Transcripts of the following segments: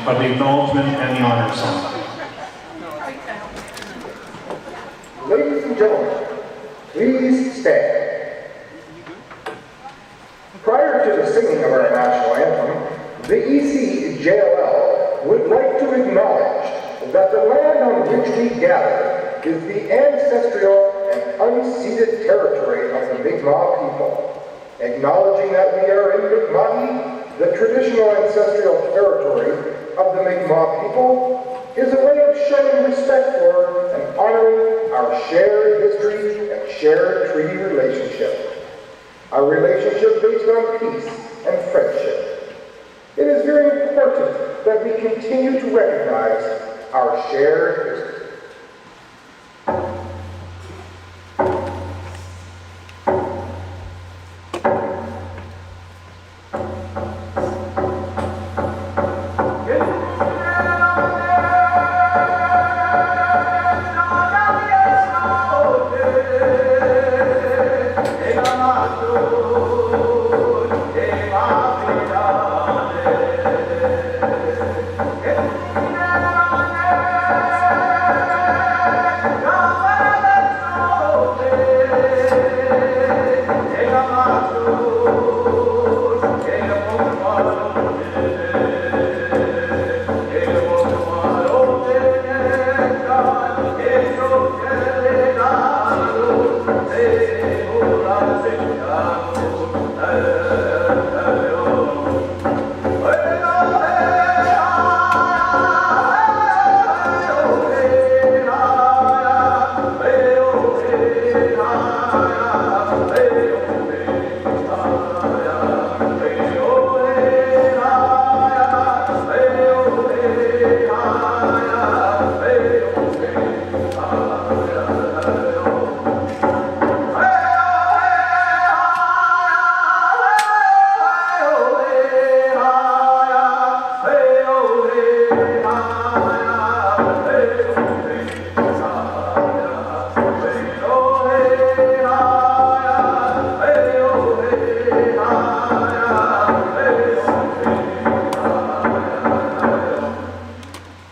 by the acknowledgement and the honor song. Ladies and gentlemen, please stand. Prior to the singing of our national anthem, the ECJLL would like to acknowledge that the land on which we gather is the ancestral and unceded territory of the Mi'kmaq people. Acknowledging that we are in Mi'kmaq, the traditional ancestral territory of the Mi'kmaq people, is a way of showing respect for and honoring our shared history and shared treaty relationship. A relationship based on peace and friendship. It is very important that we continue to recognize our shared history.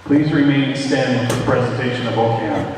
Please remain standing for the presentation of Okana.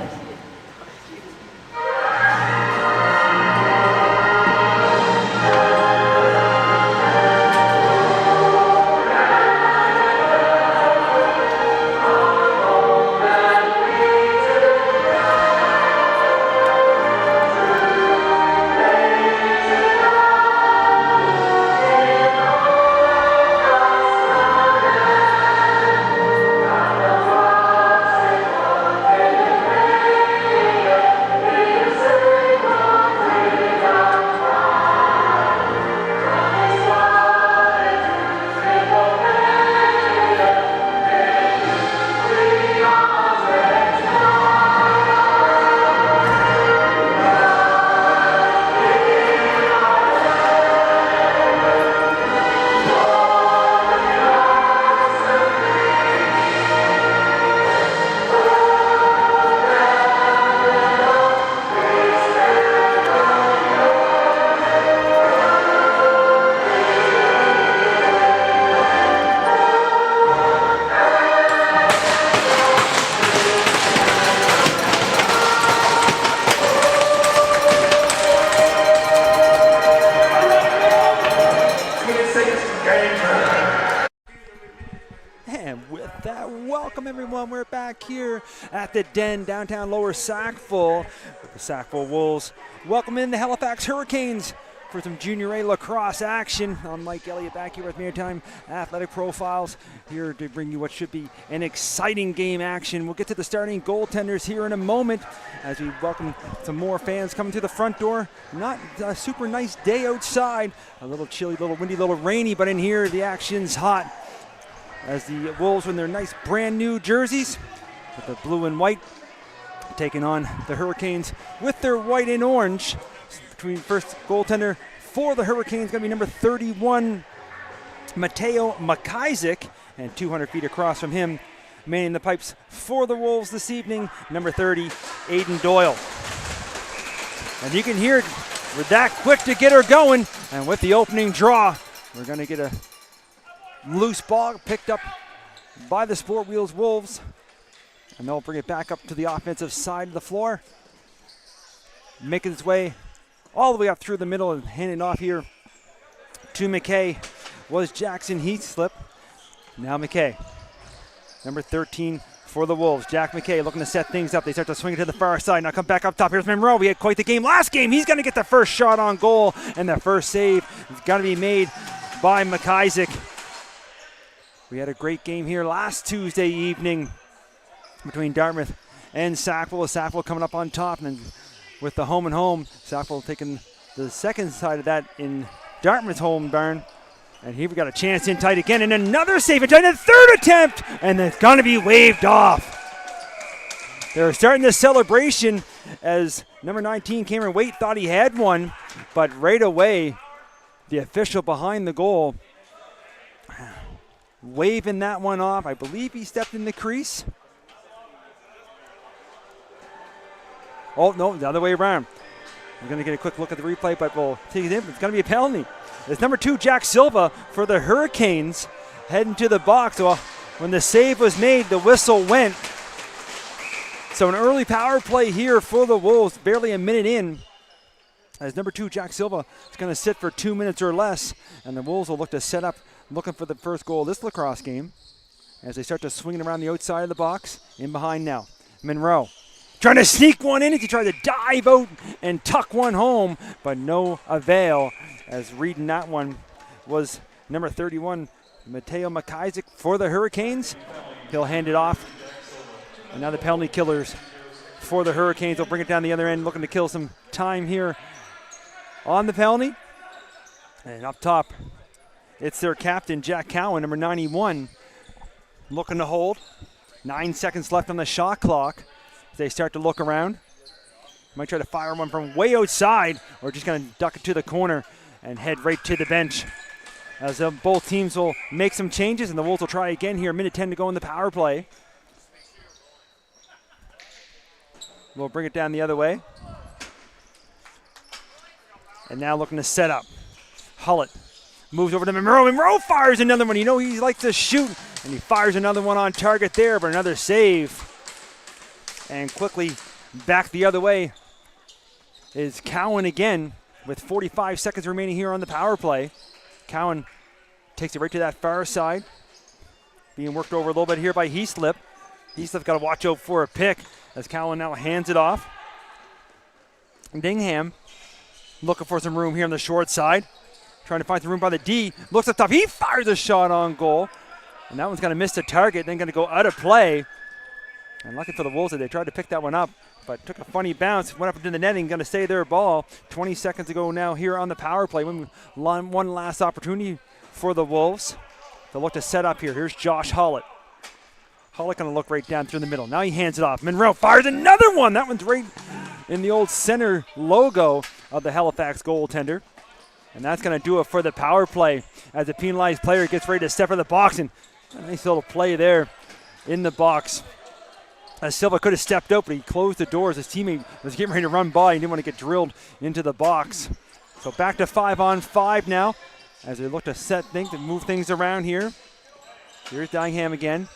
We're back here at the Den, downtown Lower Sackville, with the Sackville Wolves. Welcome in the Halifax Hurricanes for some Junior A lacrosse action. I'm Mike Elliott back here with Maritime Athletic Profiles, here to bring you what should be an exciting game action. We'll get to the starting goaltenders here in a moment as we welcome some more fans coming through the front door. Not a super nice day outside, a little chilly, little windy, little rainy, but in here the action's hot. As the Wolves in their nice brand new jerseys with the blue and white, taking on the Hurricanes with their white and orange. First goaltender for the Hurricanes going to be number 31, Mateo McIsaac, and 200 feet across from him, manning the pipes for the Wolves this evening, number 30, Aiden Doyle. And you can hear it, we're that quick to get her going, and with the opening draw, we're going to get a loose ball picked up by the Sportwheels Wolves. And they'll bring it back up to the offensive side of the floor. Making its way all the way up through the middle and handing off here to McKay was Jackson Heathslip. Now McKay, number 13 for the Wolves. Jack McKay looking to set things up. They start to swing it to the far side. Now come back up top. Here's Monroe. We had quite the game last game. He's going to get the first shot on goal, and the first save is going to be made by McIsaac. We had a great game here last Tuesday evening between Dartmouth and Sackville. Sackville coming up on top, and then with the home and home, Sackville taking the second side of that in Dartmouth's home barn. And here we got a chance in tight again, and another save in tight, and a third attempt, and it's going to be waved off. They're starting the celebration as number 19, Cameron Waite, thought he had one, but right away, the official behind the goal waving that one off. I believe he stepped in the crease. Oh, no, the other way around. We're going to get a quick look at the replay, but we'll take it in. It's going to be a penalty. It's number 2, Jack Silva for the Hurricanes heading to the box. Well, when the save was made, the whistle went. So an early power play here for the Wolves, barely a minute in, as number 2, Jack Silva, is going to sit for 2 minutes or less, and the Wolves will look to set up, looking for the first goal of this lacrosse game as they start to swing it around the outside of the box. In behind now, Monroe. Trying to sneak one in as he tried to dive out and tuck one home, but no avail, as reading that one was number 31, Mateo McIsaac for the Hurricanes. He'll hand it off. And now the penalty killers for the Hurricanes will bring it down the other end, looking to kill some time here on the penalty. And up top, it's their captain, Jack Cowan, number 91, looking to hold. 9 seconds left on the shot clock. They start to look around. Might try to fire one from way outside, or just going to duck it to the corner and head right to the bench. As both teams will make some changes, and the Wolves will try again here. 1:10 to go in the power play. We'll bring it down the other way. And now looking to set up. Hullett moves over to Monroe. Monroe fires another one. You know he likes to shoot, and he fires another one on target there, but another save. And quickly back the other way is Cowan again with 45 seconds remaining here on the power play. Cowan takes it right to that far side. Being worked over a little bit here by Heathslip. Heathslip got to watch out for a pick as Cowan now hands it off. Dingham looking for some room here on the short side. Trying to find some room by the D. Looks up top. He fires a shot on goal. And that one's going to miss the target. Then going to go out of play. And lucky for the Wolves that they tried to pick that one up, but took a funny bounce, went up into the netting, going to stay their ball. 20 seconds ago now here on the power play. One last opportunity for the Wolves. They'll look to set up here. Here's Josh Hullett. Hullett going to look right down through the middle. Now he hands it off. Monroe fires another one. That one's right in the old center logo of the Halifax goaltender. And that's going to do it for the power play as the penalized player gets ready to step in the box. And a nice little play there in the box. As Silva could have stepped out, but he closed the doors. His teammate was getting ready to run by. He didn't want to get drilled into the box. So back to 5-on-5 now as they look to set things and move things around here. Here's Dingham again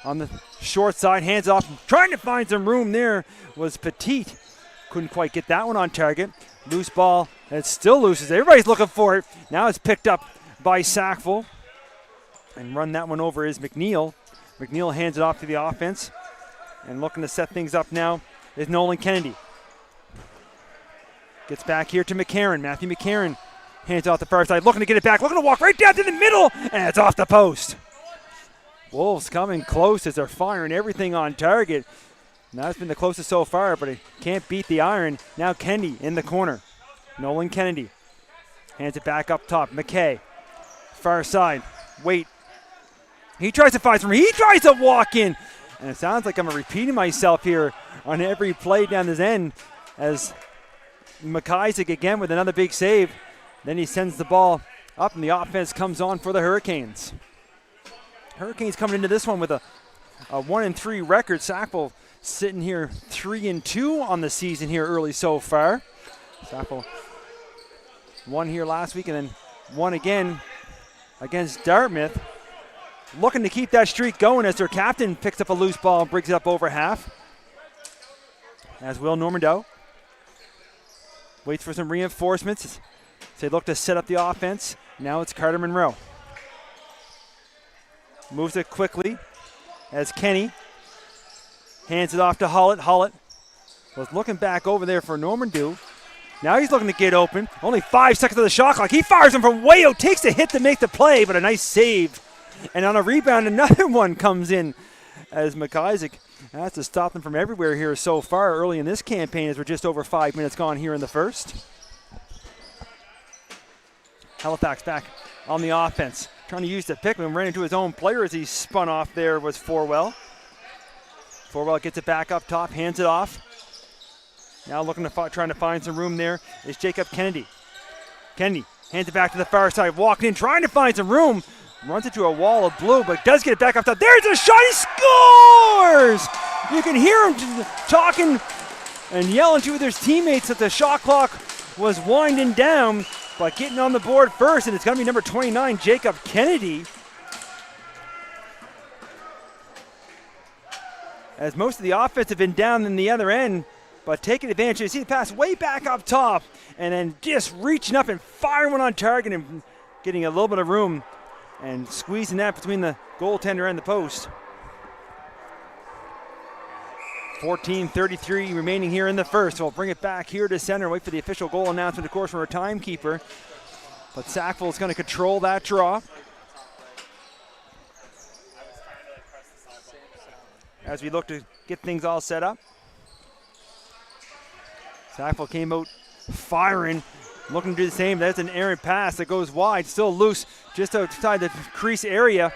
on the short side. Hands off. Trying to find some room there was Petit. Couldn't quite get that one on target. Loose ball. And it's still loose. Everybody's looking for it. Now it's picked up by Sackville. And run that one over is McNeil. McNeil hands it off to the offense. And looking to set things up now is Nolan Kennedy. Gets back here to McCarron. Matthew McCarron hands off the far side, looking to get it back, looking to walk right down to the middle, and it's off the post. Wolves coming close as they're firing everything on target. And that's been the closest so far, but it can't beat the iron. Now Kennedy in the corner. Nolan Kennedy hands it back up top. McKay, far side. Wait. He tries to find some. He tries to walk in. And it sounds like I'm repeating myself here on every play down this end as McIsaac again with another big save. Then he sends the ball up and the offense comes on for the Hurricanes. Hurricanes coming into this one with a 1-3 record. Sackville sitting here 3-2 on the season here early so far. Sackville won here last week and then won again against Dartmouth. looking to keep that streak going as their captain picks up a loose ball and brings it up over half. As will Normandeau. Waits for some reinforcements as they look to set up the offense. Now it's Carter Monroe. Moves it quickly as Kenny hands it off to Hollett. Hollett was looking back over there for Normandeau. Now he's looking to get open. Only 5 seconds of the shot clock. He fires him from way out, takes the hit to make the play, but a nice save. And on a rebound, another one comes in as McIsaac has to stop them from everywhere here so far early in this campaign as we're just over 5 minutes gone here in the first. Halifax back on the offense. Trying to use the pick and ran into his own player as he spun off there was Forwell. Forwell gets it back up top, hands it off. Now looking to trying to find some room there is Jacob Kennedy. Kennedy hands it back to the far side, walking in, trying to find some room. Runs into a wall of blue, but does get it back up top. There's a shot, he scores! You can hear him talking and yelling to his teammates that the shot clock was winding down, but getting on the board first, and it's going to be number 29, Jacob Kennedy. As most of the offense have been down in the other end, but taking advantage. You see the pass way back up top, and then just reaching up and firing one on target and getting a little bit of room and squeezing that between the goaltender and the post. 14:33 remaining here in the first. So we'll bring it back here to center. Wait for the official goal announcement, of course, from our timekeeper. But Sackville is going to control that draw. As we look to get things all set up. Sackville came out firing, looking to do the same. That's an errant pass that goes wide, still loose just outside the crease area.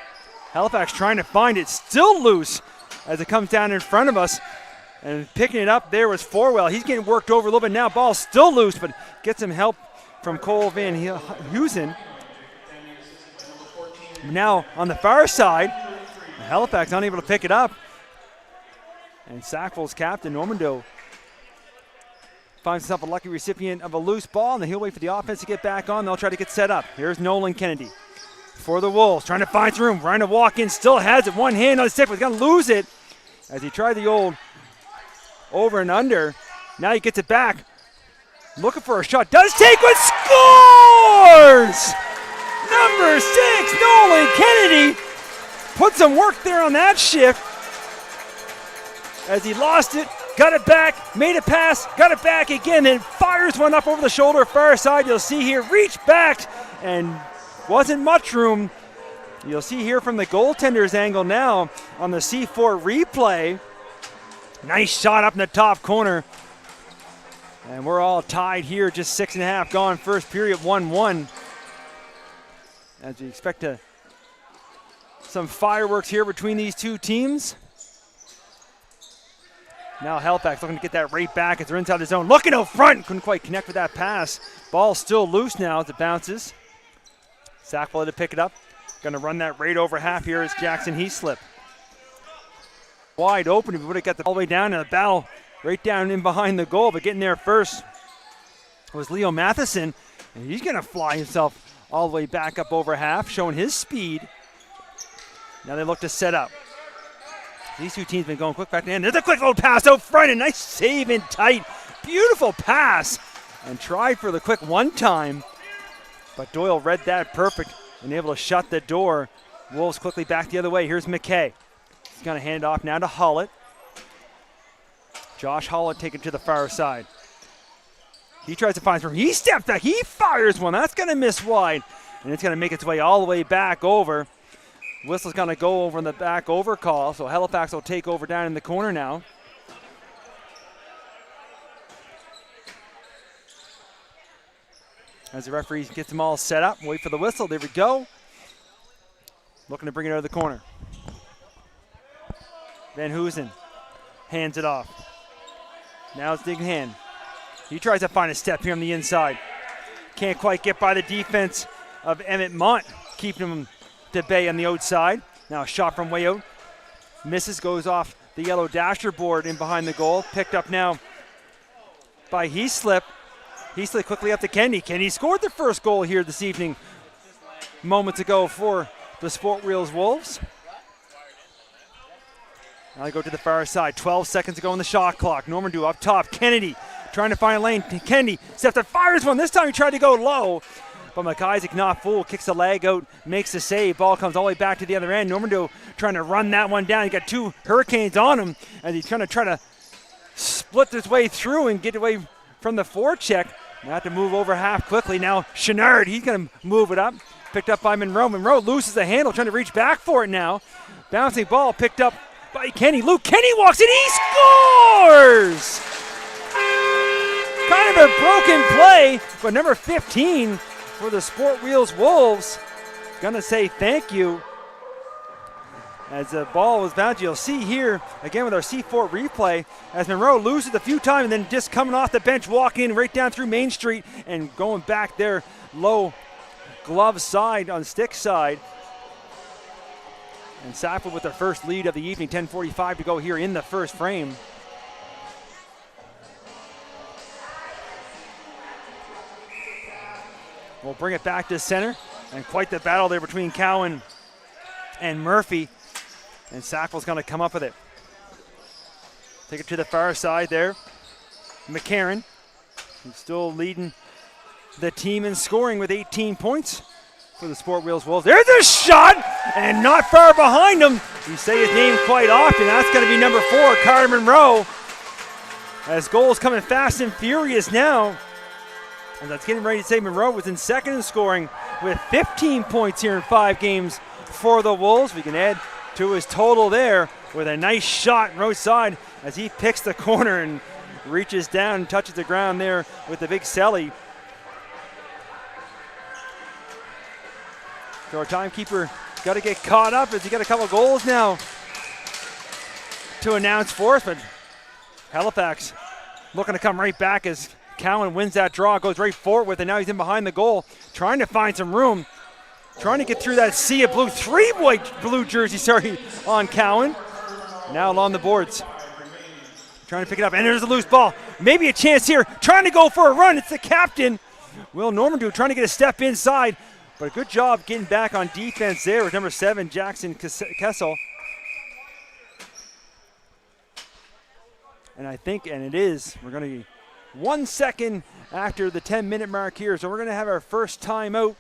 Halifax trying to find it, still loose as it comes down in front of us. And picking it up there was Forwell. He's getting worked over a little bit now. Ball still loose, but gets some help from Cole Van Heusen. Now on the far side, Halifax unable to pick it up. And Sackville's captain, Normandeau, finds himself a lucky recipient of a loose ball, and then he'll wait for the offense to get back on. They'll try to get set up. Here's Nolan Kennedy for the Wolves, trying to find some room, trying to walk in, still has it, one hand on the stick, but he's going to lose it as he tried the old over and under. Now he gets it back, looking for a shot, does take one, scores! Number 6, Nolan Kennedy, put some work there on that shift as he lost it. Got it back, made a pass, got it back again, then fires one up over the shoulder, far side. You'll see here, reached back, and wasn't much room. You'll see here from the goaltender's angle now on the C4 replay. Nice shot up in the top corner. And we're all tied here, just 6.5 gone, first period, 1-1. As we expect some fireworks here between these two teams. Now Halifax looking to get that right back as they're inside the zone. Looking out front, couldn't quite connect with that pass. Ball still loose now as it bounces. Sackville to pick it up. Going to run that right over half here as Jackson Heaslip. Wide open, if he would have got the all the way down in the battle right down in behind the goal, but getting there first was Leo Matheson, and he's going to fly himself all the way back up over half, showing his speed. Now they look to set up. These two teams have been going quick back to the end. There's a quick little pass out front, a nice save in tight. Beautiful pass, and tried for the quick one time, but Doyle read that perfect and able to shut the door. Wolves quickly back the other way. Here's McKay. He's going to hand it off now to Hollett. Josh Hollett taken to the far side. He tries to find some. He steps back. He fires one. That's going to miss wide, and it's going to make its way all the way back over. Whistle's going to go over in the back over call, so Halifax will take over down in the corner now. As the referee gets them all set up, wait for the whistle. There we go. Looking to bring it out of the corner. Van Heusen hands it off. Now it's Dig Hand. He tries to find a step here on the inside. Can't quite get by the defense of Emmett Mont, keeping him to bay on the outside. Now a shot from way out. Misses, goes off the yellow dasher board in behind the goal. Picked up now by Heaslip. Heaslip quickly up to Kennedy. Kennedy scored the first goal here this evening moments ago for the Sportwheels Wolves. Now they go to the far side. 12 seconds to go on the shot clock. Normandeau up top. Kennedy trying to find a lane. Kennedy steps up, fires one. This time he tried to go low. But McIsaac not fooled. Kicks the leg out. Makes the save. Ball comes all the way back to the other end. Normandeau trying to run that one down. He got two Hurricanes on him as he's trying to split his way through and get away from the forecheck. Now have to move over half quickly. Now Chenard, he's going to move it up. Picked up by Monroe. Monroe loses the handle, trying to reach back for it now. Bouncing ball picked up by Kenny. Luke Kenny walks in. He scores! Kind of a broken play, but number 15 for the Sportwheels Wolves gonna say thank you as the ball was bounced. You'll see here again with our C4 replay as Monroe loses a few times and then just coming off the bench, walking right down through Main Street and going back there low glove side on stick side. And Sackville with their first lead of the evening, 10:45 to go here in the first frame. We'll bring it back to center, and quite the battle there between Cowan and Murphy. And Sackville's going to come up with it. Take it to the far side there. McCarron, who's still leading the team in scoring with 18 points for the Sportwheels Wolves. There's a shot, and not far behind him. We say his name quite often. That's going to be number 4, Carter Monroe. As goals coming fast and furious now. And that's getting ready to say Monroe was in second in scoring with 15 points here in 5 games for the Wolves. We can add to his total there with a nice shot right side as he picks the corner and reaches down and touches the ground there with the big celly. So our timekeeper got to get caught up as he got a couple goals now to announce fourth, but Halifax looking to come right back as Cowan wins that draw, goes right forward with it. Now he's in behind the goal, trying to find some room, trying to get through that sea of blue. 3 white blue jersey, on Cowan. Now along the boards, trying to pick it up, and there's a loose ball. Maybe a chance here, trying to go for a run. It's the captain, Will Normandeau, trying to get a step inside, but a good job getting back on defense there with number 7, Jackson Kessel. And I think, and it is, we're going to be 1 second after the 10-minute mark here. So we're going to have our first timeout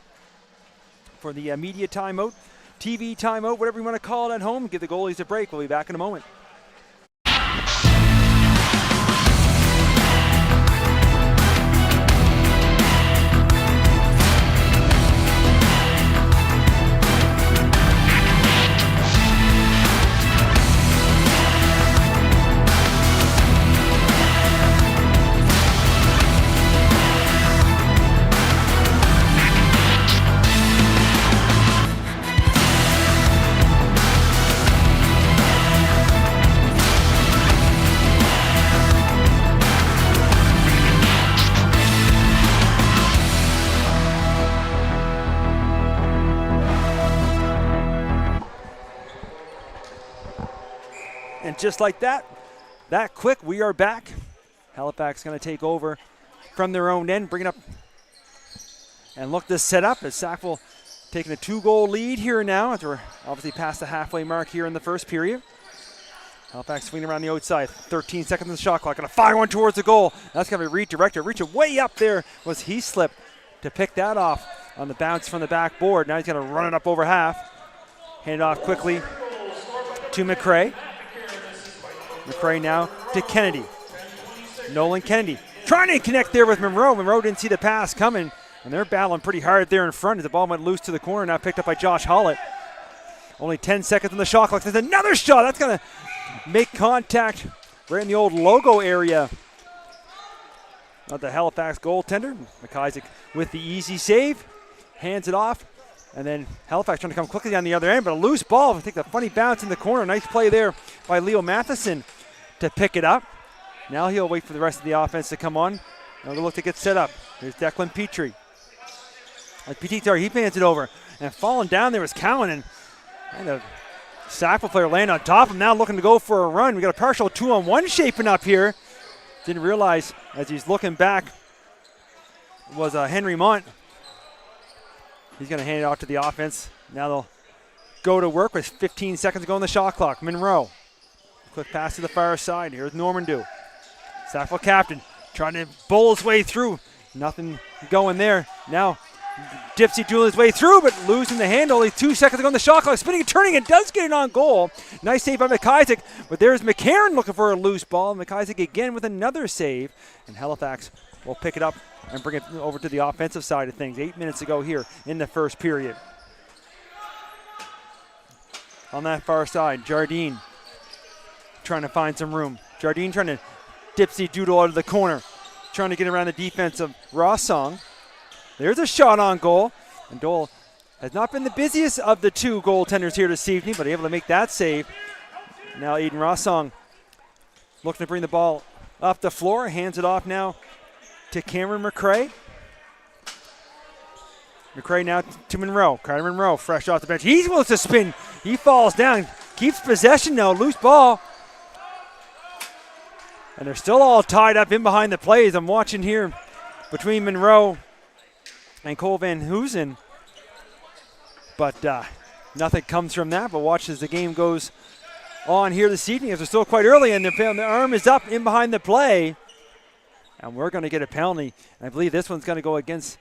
for the media timeout, TV timeout, whatever you want to call it at home. Give the goalies a break. We'll be back in a moment. And just like that quick, we are back. Halifax going to take over from their own end, bring it up and look to set up as Sackville taking a 2-goal lead here now as we're obviously past the halfway mark here in the first period. Halifax swinging around the outside, 13 seconds on the shot clock, going to fire one towards the goal. That's going to be redirected. Reaching way up there was Heaslip to pick that off on the bounce from the backboard. Now he's going to run it up over half. Hand it off quickly to McRae. McRae now to Kennedy. Nolan Kennedy trying to connect there with Monroe. Monroe didn't see the pass coming, and they're battling pretty hard there in front as the ball went loose to the corner, now picked up by Josh Hollett. Only 10 seconds on the shot clock. There's another shot. That's going to make contact right in the old logo area of the Halifax goaltender. McIsaac with the easy save. Hands it off. And then Halifax trying to come quickly down the other end, but a loose ball. I think the funny bounce in the corner. Nice play there by Leo Matheson to pick it up. Now he'll wait for the rest of the offense to come on. Now they'll look to get set up. Here's Declan Petrie. He fans it over. And falling down there was Cowan, and a Sackville player laying on top of him, now looking to go for a run. We got a partial 2-on-1 shaping up here. Didn't realize as he's looking back was Henry Mont. He's going to hand it off to the offense. Now they'll go to work with 15 seconds to go on the shot clock. Monroe. Quick pass to the far side. Here's Normandeau. Sackville captain trying to bowl his way through. Nothing going there. Now Dipsy dueling his way through, but losing the handle. Only 2 seconds to go on the shot clock. Spinning and turning and does get it on goal. Nice save by McIsaac, but there's McCarron looking for a loose ball. McIsaac again with another save, and Halifax will pick it up and bring it over to the offensive side of things. 8 minutes to go here in the first period. On that far side, Jardine trying to find some room. Jardine trying to Dipsy doodle out of the corner, trying to get around the defense of Rossong. There's a shot on goal, and Doyle has not been the busiest of the two goaltenders here this evening, but able to make that save. Now Aiden Rossong looking to bring the ball up the floor, hands it off now to Cameron McRae. McRae now to Monroe. Carter Monroe fresh off the bench. He's willing to spin. He falls down, keeps possession now, loose ball. And they're still all tied up in behind the plays. I'm watching here between Monroe and Cole Van Hoosen. But nothing comes from that. But watch as the game goes on here this evening, as they're still quite early, and the arm is up in behind the play. And we're going to get a penalty. And I believe this one's going to go against.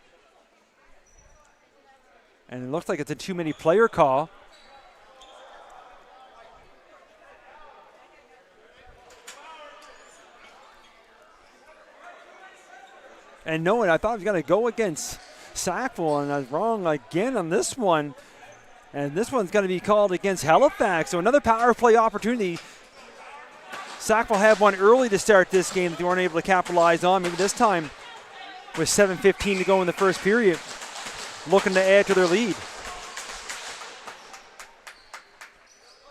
And it looks like it's a too many player call. And knowing, I thought it was going to go against Sackville, and I was wrong again on this one. And this one's going to be called against Halifax. So another power play opportunity. Sackville had one early to start this game that they weren't able to capitalize on. Maybe this time with 7:15 to go in the first period, looking to add to their lead.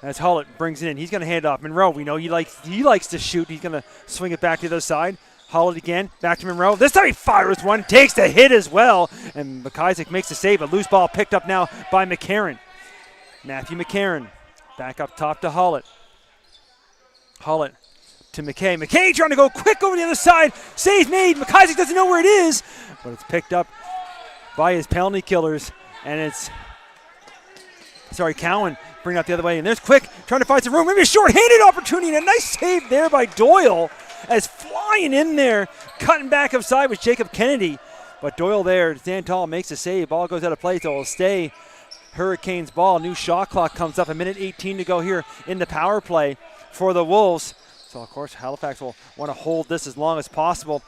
As Hullett brings it in, he's going to hand it off. Monroe, we know he likes to shoot. He's going to swing it back to the other side. Hullett again, back to Monroe. This time he fires one, takes the hit as well, and McIsaac makes the save. A loose ball picked up now by McCarron. Matthew McCarron back up top to Hullett. Hullett to McKay. McKay trying to go quick over the other side. Save made. McIsaac doesn't know where it is, but it's picked up by his penalty killers, and it's Cowan bringing it up the other way. And there's Quick trying to find some room. Maybe a short-handed opportunity, and a nice save there by Doyle, as flying in there, cutting back upside with Jacob Kennedy. But Doyle there, stand tall, makes a save. Ball goes out of play, so it'll stay Hurricanes ball. New shot clock comes up. 1:18 to go here in the power play for the Wolves. So, of course, Halifax will want to hold this as long as possible,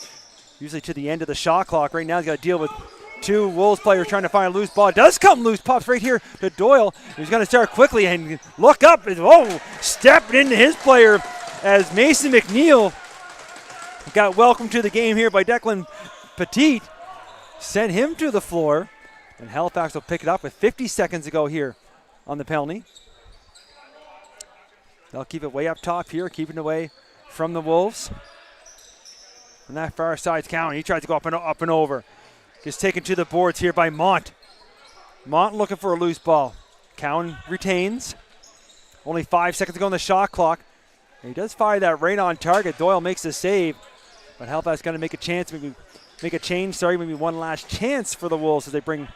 usually to the end of the shot clock. Right now, he's got to deal with two Wolves players trying to find a loose ball. It does come loose, pops right here to Doyle. He's going to start quickly and look up. Stepping into his player as Mason McNeil got welcomed to the game here by Declan Petit. Sent him to the floor, and Halifax will pick it up with 50 seconds to go here on the penalty. They'll keep it way up top here, keeping it away from the Wolves. On that far side's Cowan. He tries to go up and over. Gets taken to the boards here by Mont. Mont looking for a loose ball. Cowan retains. Only 5 seconds to go on the shot clock. And he does fire that right on target. Doyle makes the save. But Halifax going to make a chance, maybe one last chance for the Wolves as they bring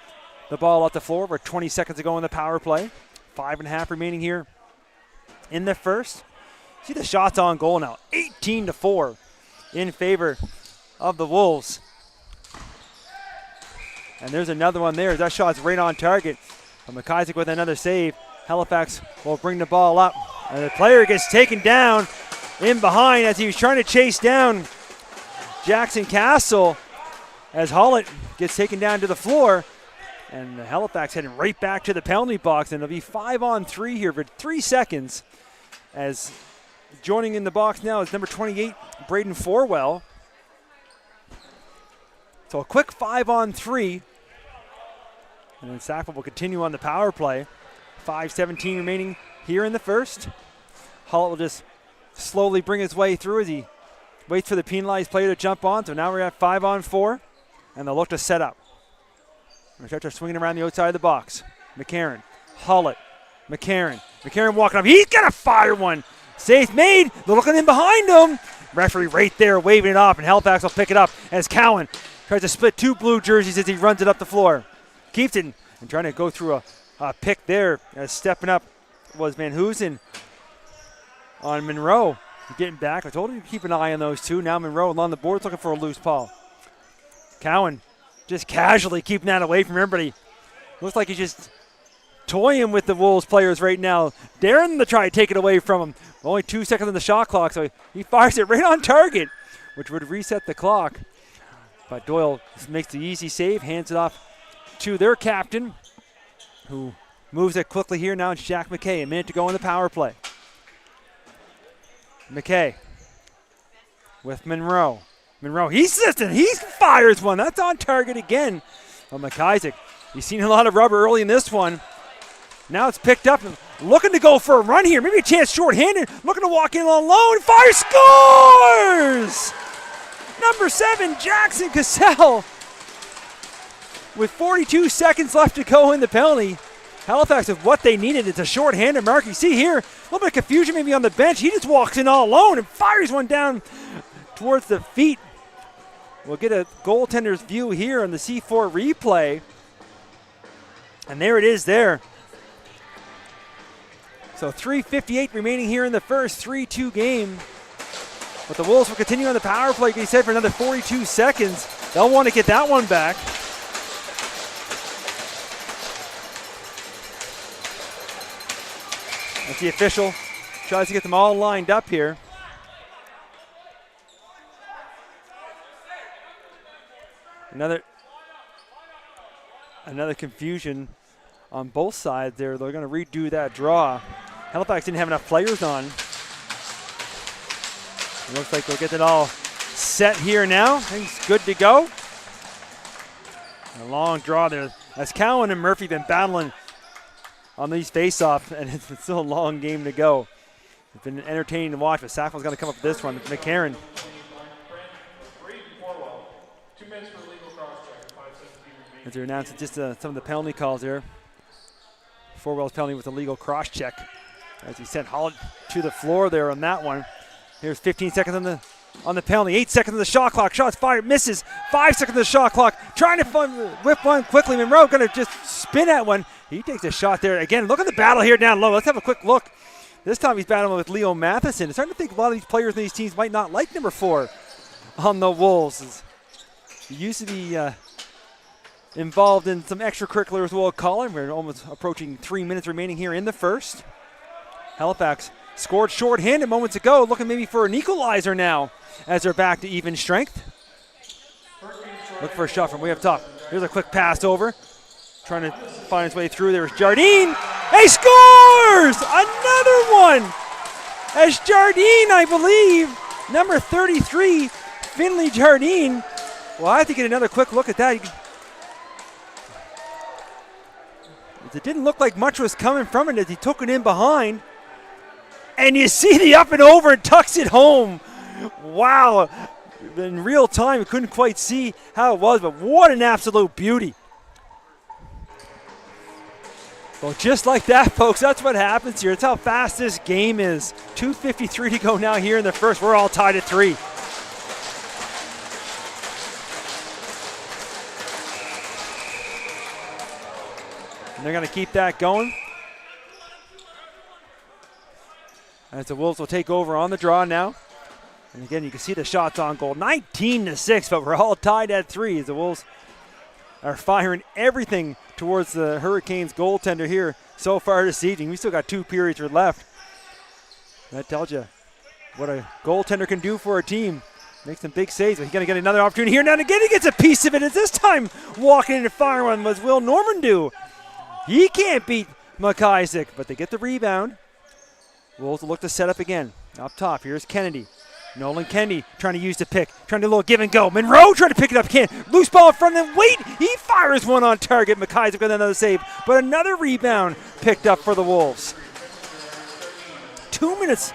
the ball off the floor. We're 20 seconds to go in the power play. 5.5 remaining here in the first. See the shots on goal now. 18-4 in favor of the Wolves. And there's another one there. That shot's right on target. But McIsaac with another save. Halifax will bring the ball up. And the player gets taken down in behind as he was trying to chase down Jackson Castle, as Hullett gets taken down to the floor. And Halifax heading right back to the penalty box. And it'll be 5-on-3 here for 3 seconds. As joining in the box now is number 28, Braden Forwell. So a quick 5-on-3. And then Sackville will continue on the power play. 5:17 remaining here in the first. Hullett will just slowly bring his way through as he waits for the penalized player to jump on. So now we're at 5-on-4. And they'll look to set up. They're swinging around the outside of the box. McCarron, Hullett, McCarron walking up. He's got to fire one. Save made. They're looking in behind him. Referee right there waving it off, and Halifax will pick it up as Cowan tries to split two blue jerseys as he runs it up the floor. Keeps it and trying to go through pick there, as stepping up was Van Hoosen on Monroe. Getting back. I told him to keep an eye on those two. Now Monroe along the boards looking for a loose ball. Cowan just casually keeping that away from everybody. Looks like he's just toying with the Wolves players right now. Daring to try to take it away from him. Only 2 seconds on the shot clock, so he fires it right on target, which would reset the clock. But Doyle makes the easy save, hands it off to their captain, who moves it quickly here. Now it's Jack McKay. A minute to go in the power play. McKay with Monroe. Monroe, he's assistant. He fires one. That's on target again. Well, McIsaac, he's seen a lot of rubber early in this one. Now it's picked up and looking to go for a run here. Maybe a chance short-handed. Looking to walk in on low and fire. Scores! Number 7, Jackson Cassell. With 42 seconds left to go in the penalty. Halifax with what they needed. It's a short-handed mark. You see here, a little bit of confusion maybe on the bench. He just walks in all alone and fires one down towards the feet. We'll get a goaltender's view here on the C4 replay. And there it is there. So 3:58 remaining here in the first, 3-2 game. But the Wolves will continue on the power play, like he said, for another 42 seconds. They'll want to get that one back. That's the official. Tries to get them all lined up here. Another confusion on both sides there. They're going to redo that draw. Halifax didn't have enough players on. It looks like they'll get it all set here now. Things good to go. A long draw there. As Cowan and Murphy been battling on these face-offs, and it's still a long game to go. It's been entertaining to watch, but Sackville's going to come up with this one. McCarron. As they're announcing just some of the penalty calls there. Forwell's penalty with a legal cross-check as he sent Holland to the floor there on that one. Here's 15 seconds on the penalty. 8 seconds on the shot clock. Shots fired, misses. 5 seconds on the shot clock. Trying to whip one quickly. Monroe going to just spin at one. He takes a shot there. Again, look at the battle here down low. Let's have a quick look. This time he's battling with Leo Matheson. It's starting to think a lot of these players in these teams might not like number 4 on the Wolves. He used to be involved in some extracurriculars, we'll call it. We're almost approaching 3 minutes remaining here in the first. Halifax scored short-handed moments ago, looking maybe for an equalizer now as they're back to even strength. Look for a shot from way up top. Here's a quick pass over. Trying to find his way through. There's Jardine. He scores! Another one! As Jardine, I believe, number 33, Finley Jardine. Well, I have to get another quick look at that. It didn't look like much was coming from it as he took it in behind. And you see the up and over and tucks it home. Wow. In real time, you couldn't quite see how it was, but what an absolute beauty. Well, just like that, folks, that's what happens here. It's how fast this game is. 2:53 to go now here in the first. We're all tied at 3. And they're going to keep that going. As the Wolves will take over on the draw now. And again, you can see the shots on goal. 19-6, but we're all tied at 3 as the Wolves are firing everything towards the Hurricanes goaltender here so far this evening. We still got 2 periods left. That tells you what a goaltender can do for a team. Makes some big saves, but he's going to get another opportunity here. Now again, he gets a piece of it. As this time walking in and firing one was Will Norman do. He can't beat McIsaac, but they get the rebound. Wolves will look to set up again. Up top, here's Kennedy. Nolan Kennedy trying to use the pick, trying to do a little give and go. Monroe trying to pick it up, can't. Loose ball in front of him. Wait, he fires one on target. McIsaac with another save, but another rebound picked up for the Wolves. 2 minutes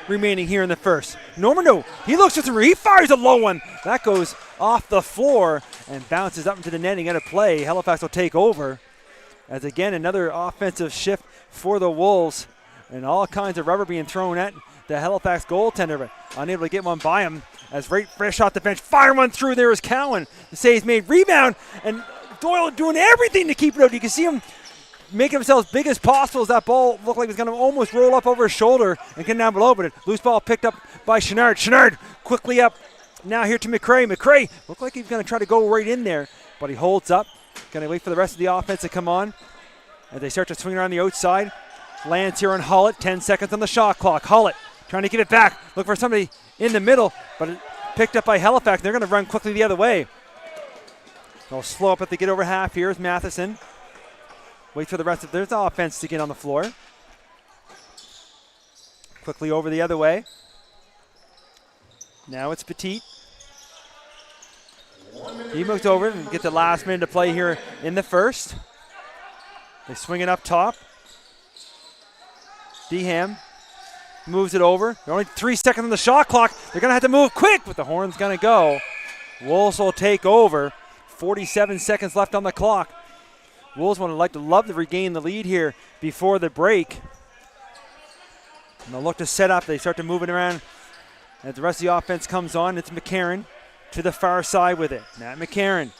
remaining here in the first. Norman, he looks at the he fires a low one. That goes off the floor and bounces up into the netting at a play. Halifax will take over. As again, another offensive shift for the Wolves. And all kinds of rubber being thrown at the Halifax goaltender, but unable to get one by him. As right fresh off the bench, fire one through there is Cowan. The save's made, rebound, and Doyle doing everything to keep it out. You can see him making themselves big as possible as that ball looked like it was going to almost roll up over his shoulder and get down below, but a loose ball picked up by Chenard. Chenard quickly up now here to McCray. McCray looked like he's going to try to go right in there, but he holds up. Going to wait for the rest of the offense to come on as they start to swing around the outside. Lands here on Hullett. 10 seconds on the shot clock. Hullett trying to get it back. Look for somebody in the middle, but it picked up by Halifax. They're going to run quickly the other way. They'll slow up at the get over half here is Matheson. Wait for the rest of their offense to get on the floor. Quickly over the other way. Now it's Petit. He moves over and gets the last minute to play here in the first. They swing it up top. Deham moves it over. There are only 3 seconds on the shot clock. They're going to have to move quick, but the horn's going to go. Wolves will take over. 47 seconds left on the clock. Wolves would love to regain the lead here before the break. And they'll look to set up. They start to move it around. As the rest of the offense comes on, it's McCarron to the far side with it. Matt McCarron.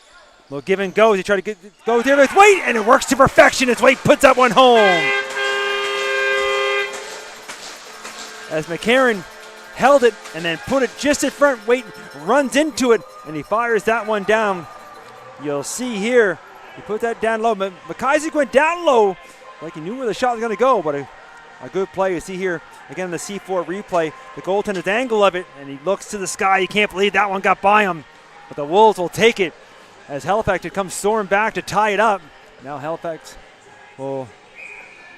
Little give and go. He tried to go there with Waite, and it works to perfection as Waite puts that one home. As McCarron held it and then put it just in front, Waite runs into it, and he fires that one down. You'll see here, he put that down low. McIsaac went down low like he knew where the shot was going to go, but a good play. You see here, again, the C4 replay, the goaltender's angle of it, and he looks to the sky. You can't believe that one got by him. But the Wolves will take it as Halifax had come storming back to tie it up. Now Halifax will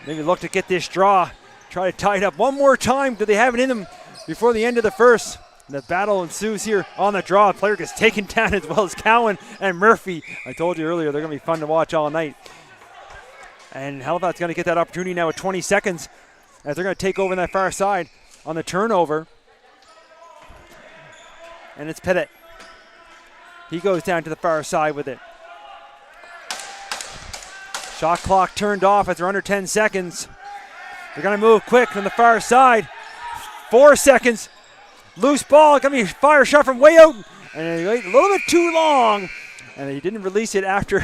maybe look to get this draw, try to tie it up one more time. Do they have it in them before the end of the first? The battle ensues here on the draw. The player gets taken down as well as Cowan and Murphy. I told you earlier, they're going to be fun to watch all night. And Halifax is going to get that opportunity now with 20 seconds as they're going to take over on that far side on the turnover. And it's Pettit. He goes down to the far side with it. Shot clock turned off as they're under 10 seconds. They're going to move quick from the far side. 4 seconds. Loose ball. Going to be a fire shot from way out. And they wait a little bit too long. And they didn't release it after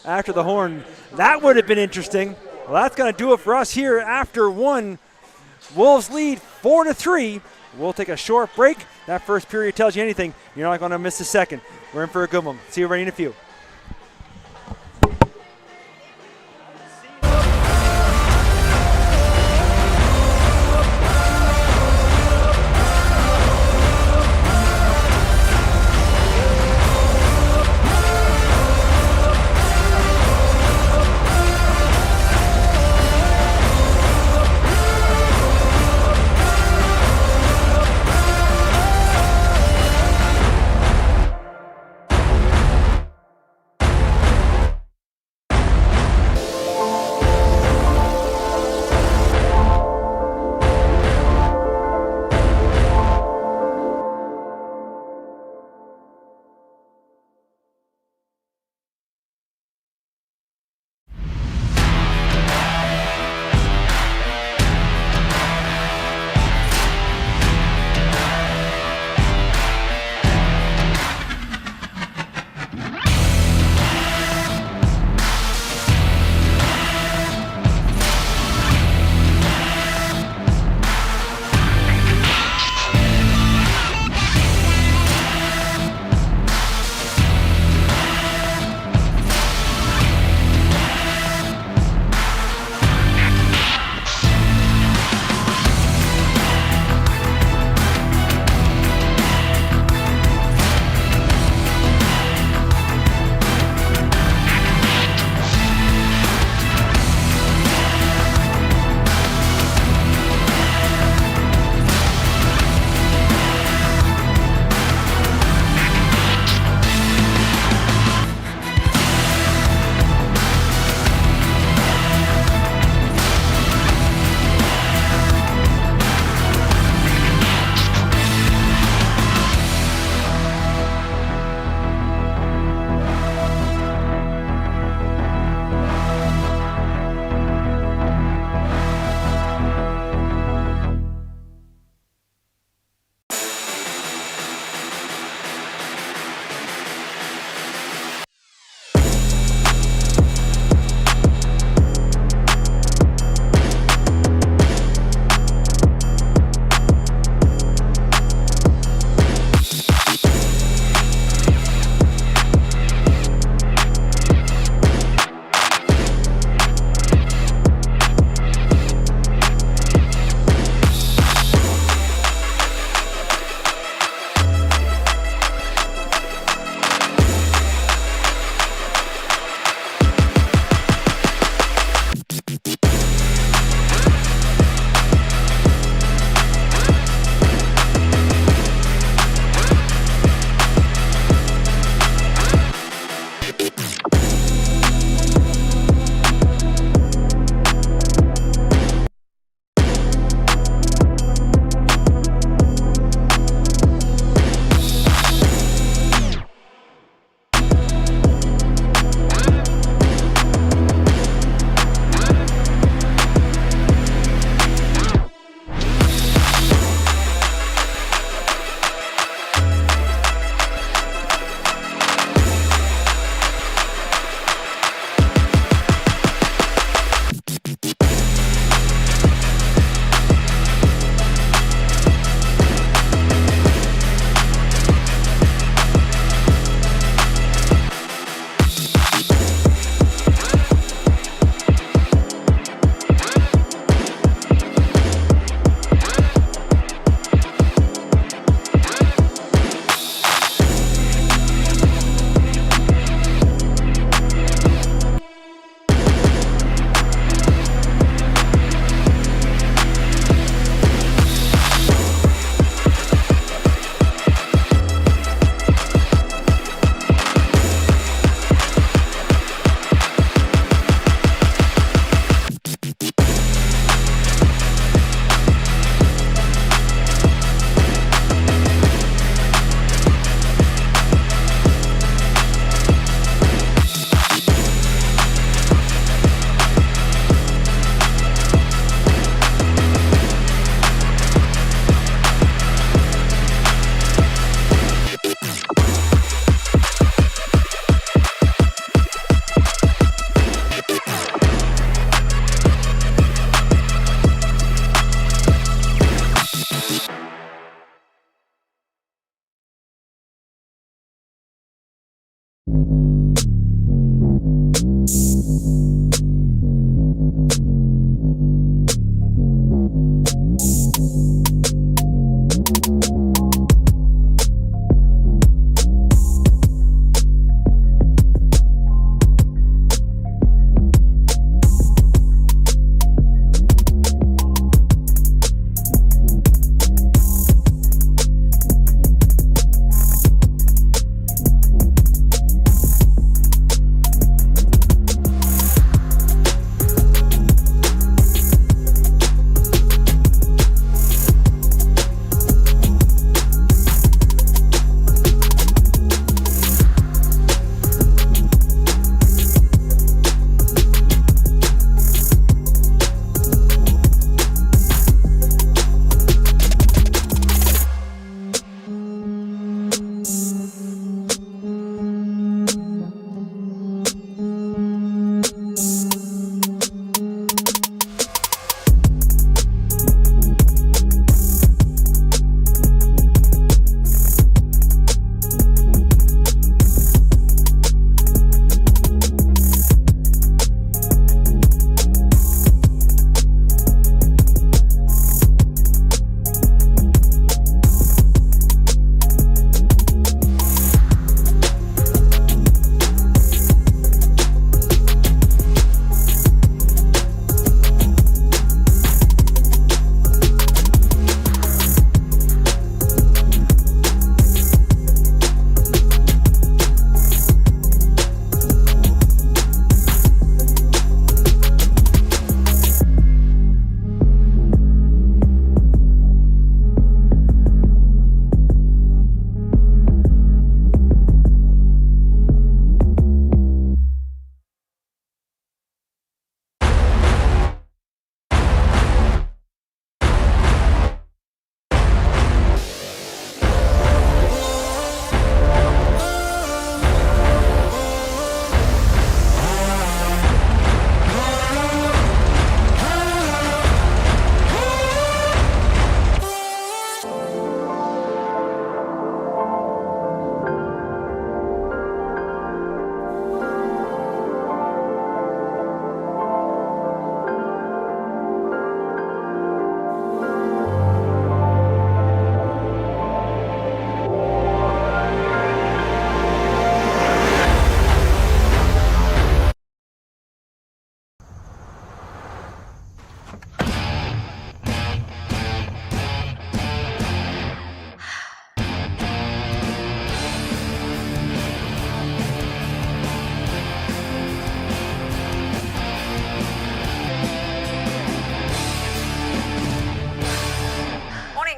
the horn. That would have been interesting. Well, that's going to do it for us here after one. Wolves lead 4-3. We'll take a short break. That first period tells you anything. You're not going to miss a second. We're in for a good one. See you right in a few.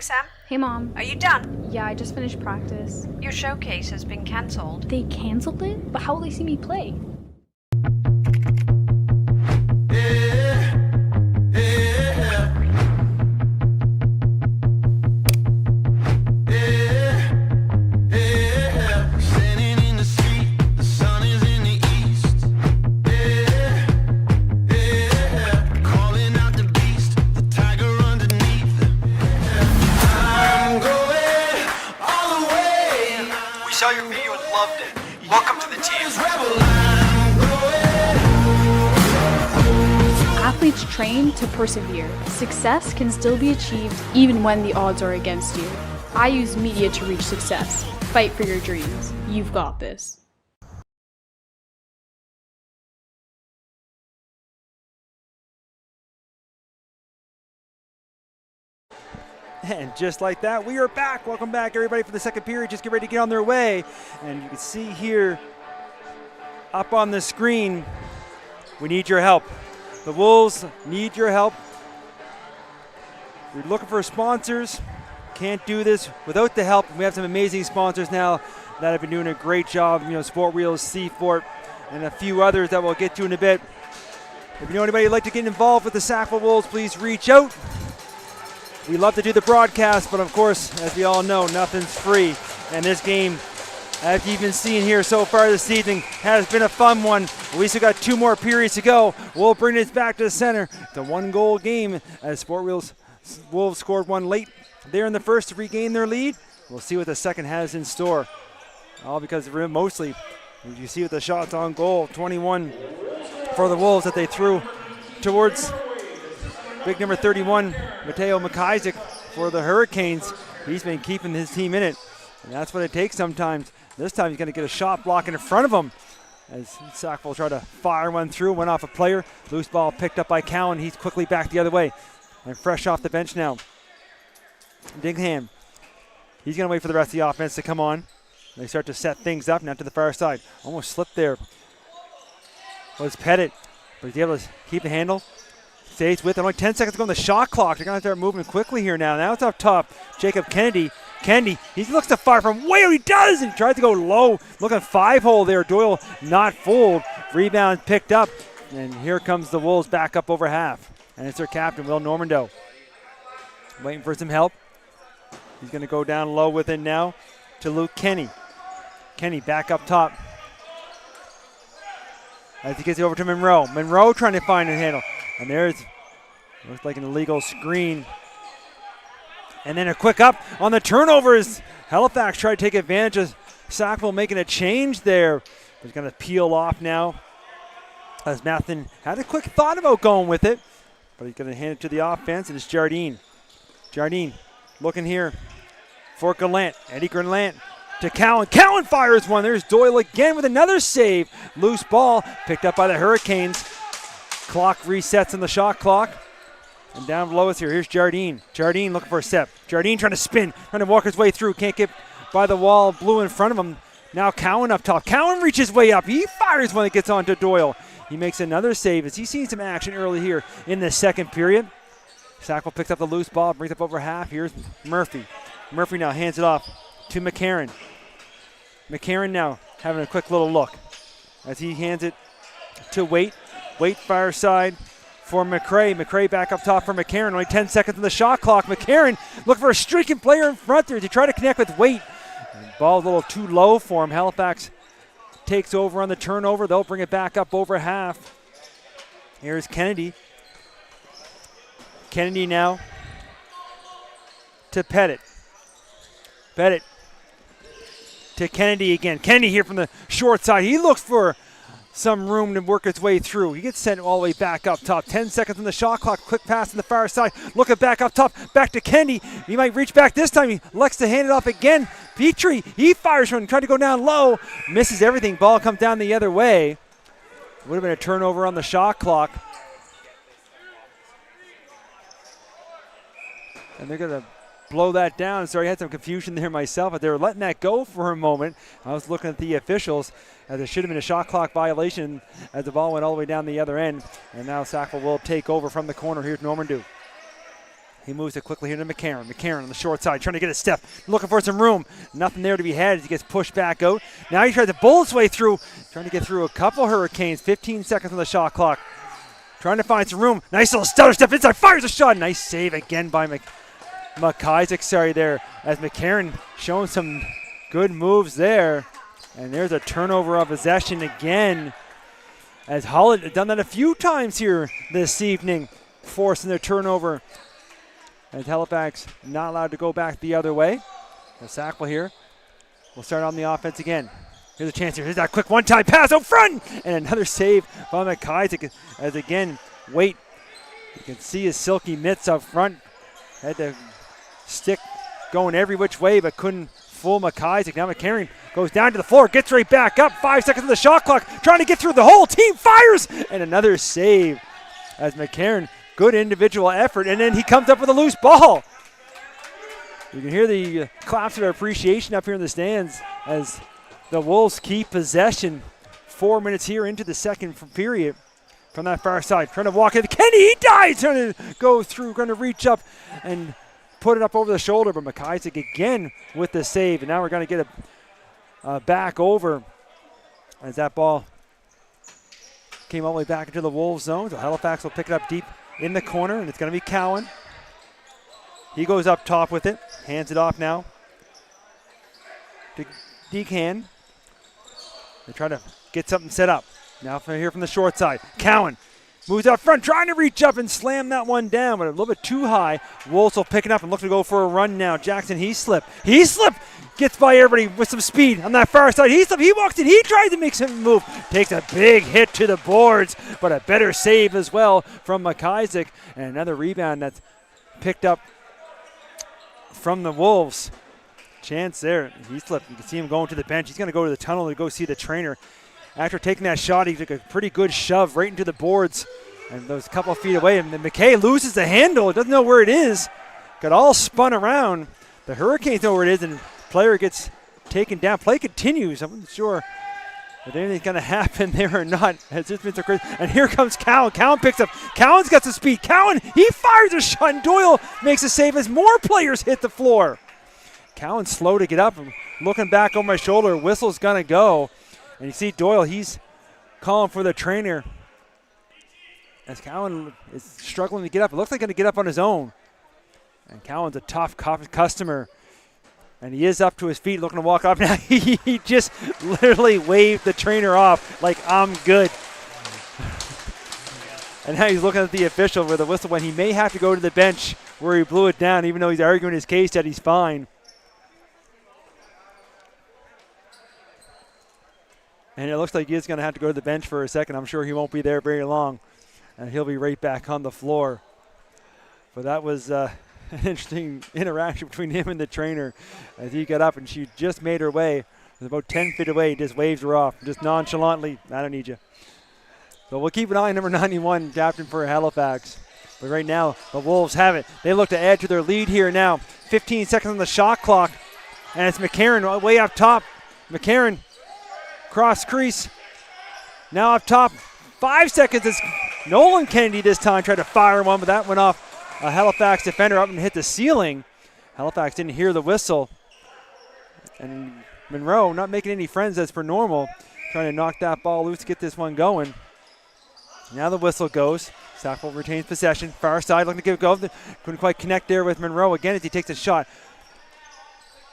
Sam. Hey, Mom. Are you done? Yeah, I just finished practice. Your showcase has been cancelled. They canceled it? But how will they see me play? Saw your video and loved it. Welcome to the team. Athletes train to persevere. Success can still be achieved even when the odds are against you. I use media to reach success. Fight for your dreams. You've got this. And just like that, we are back. Welcome back, everybody, for the second period. Just get ready to get on their way. And you can see here up on the screen, we need your help. The Wolves need your help. We're looking for sponsors. Can't do this without the help. We have some amazing sponsors now that have been doing a great job. You know, Sportwheels, Seafort, and a few others that we'll get to in a bit. If you know anybody who'd like to get involved with the Sackville Wolves, please reach out. We love to do the broadcast, but of course, as we all know, nothing's free. And this game, as you've been seeing here so far this evening, has been a fun one. We still got 2 more periods to go. We'll bring this back to the center. It's a 1-goal game as Wolves scored 1 late there in the first to regain their lead. We'll see what the second has in store. All because mostly, you see with the shots on goal, 21 for the Wolves that they threw towards big number 31, Mateo McIsaac for the Hurricanes. He's been keeping his team in it, and that's what it takes sometimes. This time he's going to get a shot blocking in front of him as Sackville tried to fire one through, went off a player. Loose ball picked up by Cowan. He's quickly back the other way and fresh off the bench now. Dingham, he's going to wait for the rest of the offense to come on. They start to set things up now to the far side. Almost slipped there. Was Pettit, but he's able to keep the handle. Stays with it. Only 10 seconds to go on the shot clock. They're going to start moving quickly here now. Now it's up top. Jacob Kennedy. Kennedy, he looks to fire from way out. He does. And he tries to go low. Looking 5-hole there. Doyle not fooled. Rebound picked up. And here comes the Wolves back up over half. And it's their captain, Will Normando. Waiting for some help. He's going to go down low with it now to Luke Kenny. Kenny back up top. As he gets it over to Monroe. Monroe trying to find a handle. And there's, looks like an illegal screen. And then a quick up on the turnovers. Halifax tried to take advantage of Sackville making a change there. He's going to peel off now. As Mathen had a quick thought about going with it. But he's going to hand it to the offense, and it's Jardine. Jardine looking here for Gallant. Eddie Gallant to Cowan. Cowan fires one. There's Doyle again with another save. Loose ball picked up by the Hurricanes. Clock resets on the shot clock. And down below us here, here's Jardine. Jardine looking for a step. Jardine trying to spin, trying to walk his way through. Can't get by the wall. Blue in front of him. Now Cowan up top. Cowan reaches way up. He fires when it gets onto Doyle. He makes another save as he's seen some action early here in the second period. Sackville picks up the loose ball, brings up over half. Here's Murphy. Murphy now hands it off to McCarron. McCarron now having a quick little look as he hands it to Waite. Waite fire side for McCray. McCray back up top for McCarron. Only 10 seconds on the shot clock. McCarron looking for a streaking player in front there to try to connect with Waite. Ball a little too low for him. Halifax takes over on the turnover. They'll bring it back up over half. Here's Kennedy. Kennedy now to Pettit. Pettit to Kennedy again. Kennedy here from the short side. He looks for some room to work its way through. He gets sent all the way back up top. 10 seconds on the shot clock. Quick pass on the far side. Looking back up top. Back to Kennedy. He might reach back this time. He elects to hand it off again. Petrie, he fires from, trying to go down low. Misses everything. Ball comes down the other way. Would have been a turnover on the shot clock. And they're going to blow that down. Sorry, I had some confusion there myself, but they were letting that go for a moment. I was looking at the officials as there should have been a shot clock violation as the ball went all the way down the other end. And now Sackville will take over from the corner. Here's Normandeau. He moves it quickly here to McCarron. McCarron on the short side, trying to get a step, looking for some room. Nothing there to be had as he gets pushed back out. Now he tries to bull his way through, trying to get through a couple Hurricanes. 15 seconds on the shot clock. Trying to find some room. Nice little stutter step inside, fires a shot. Nice save again by McIsaac, there, as McCarron showing some good moves there. And there's a turnover of possession again, as Holland had done that a few times here this evening, forcing their turnover. As Halifax not allowed to go back the other way. So Sackville here will start on the offense again. Here's a chance here. Here's that quick one-time pass out front. And another save by McIsaac as again, Waite. You can see his silky mitts up front. Had the stick going every which way but couldn't fool McIsaac. Now McCarron goes down to the floor, gets right back up. 5 seconds on the shot clock. Trying to get through the whole team. Fires! And another save as McCarron. Good individual effort, and then he comes up with a loose ball. You can hear the claps of appreciation up here in the stands as the Wolves keep possession. 4 minutes here into the second period from that far side. Trying to walk in. Kenny, he dies! Trying to go through, going to reach up and put it up over the shoulder, but McIsaac again with the save, and now we're going to get a back over as that ball came all the way back into the Wolves zone. So Halifax will pick it up deep in the corner, and it's going to be Cowan. He goes up top with it, hands it off now to Deacon. They try to get something set up. Now from here from the short side, Cowan moves up front, trying to reach up and slam that one down, but a little bit too high. Wolves will pick it up and look to go for a run now. Jackson, he slipped, gets by everybody with some speed on that far side. He walks in, he tries to make some move. Takes a big hit to the boards, but a better save as well from McIsaac. And another rebound that's picked up from the Wolves. Chance there, he slipped. You can see him going to the bench. He's going to go to the tunnel to go see the trainer. After taking that shot, he took a pretty good shove right into the boards. And those couple of feet away, and then McKay loses the handle. Doesn't know where it is. Got all spun around. The Hurricanes know where it is, and player gets taken down. Play continues. I'm not sure if anything's going to happen there or not. It's just been so crazy. And here comes Cowan. Cowan picks up. Cowan's got some speed. Cowan, he fires a shot, and Doyle makes a save as more players hit the floor. Cowan's slow to get up. I'm looking back over my shoulder. Whistle's going to go. And you see Doyle, he's calling for the trainer. As Cowan is struggling to get up. It looks like he's going to get up on his own. And Cowan's a tough customer. And he is up to his feet looking to walk up. Now he just literally waved the trainer off like, I'm good. And now he's looking at the official where the whistle went. He may have to go to the bench where he blew it down, even though he's arguing his case that he's fine. And it looks like he is going to have to go to the bench for a second. I'm sure he won't be there very long. And he'll be right back on the floor. But that was an interesting interaction between him and the trainer as he got up and she just made her way. Was about 10 feet away. He just waves her off. Just nonchalantly, I don't need you. So we'll keep an eye on number 91, captain for Halifax. But right now, the Wolves have it. They look to add to their lead here now. 15 seconds on the shot clock. And it's McCarron way up top. McCarron. Cross crease. Now up top. 5 seconds. It's Nolan Kennedy this time. Tried to fire one, but that went off a Halifax defender up and hit the ceiling. Halifax didn't hear the whistle. And Monroe not making any friends as per normal. Trying to knock that ball loose, get this one going. Now the whistle goes. Sackville retains possession. Far side looking to give it go. Couldn't quite connect there with Monroe again as he takes a shot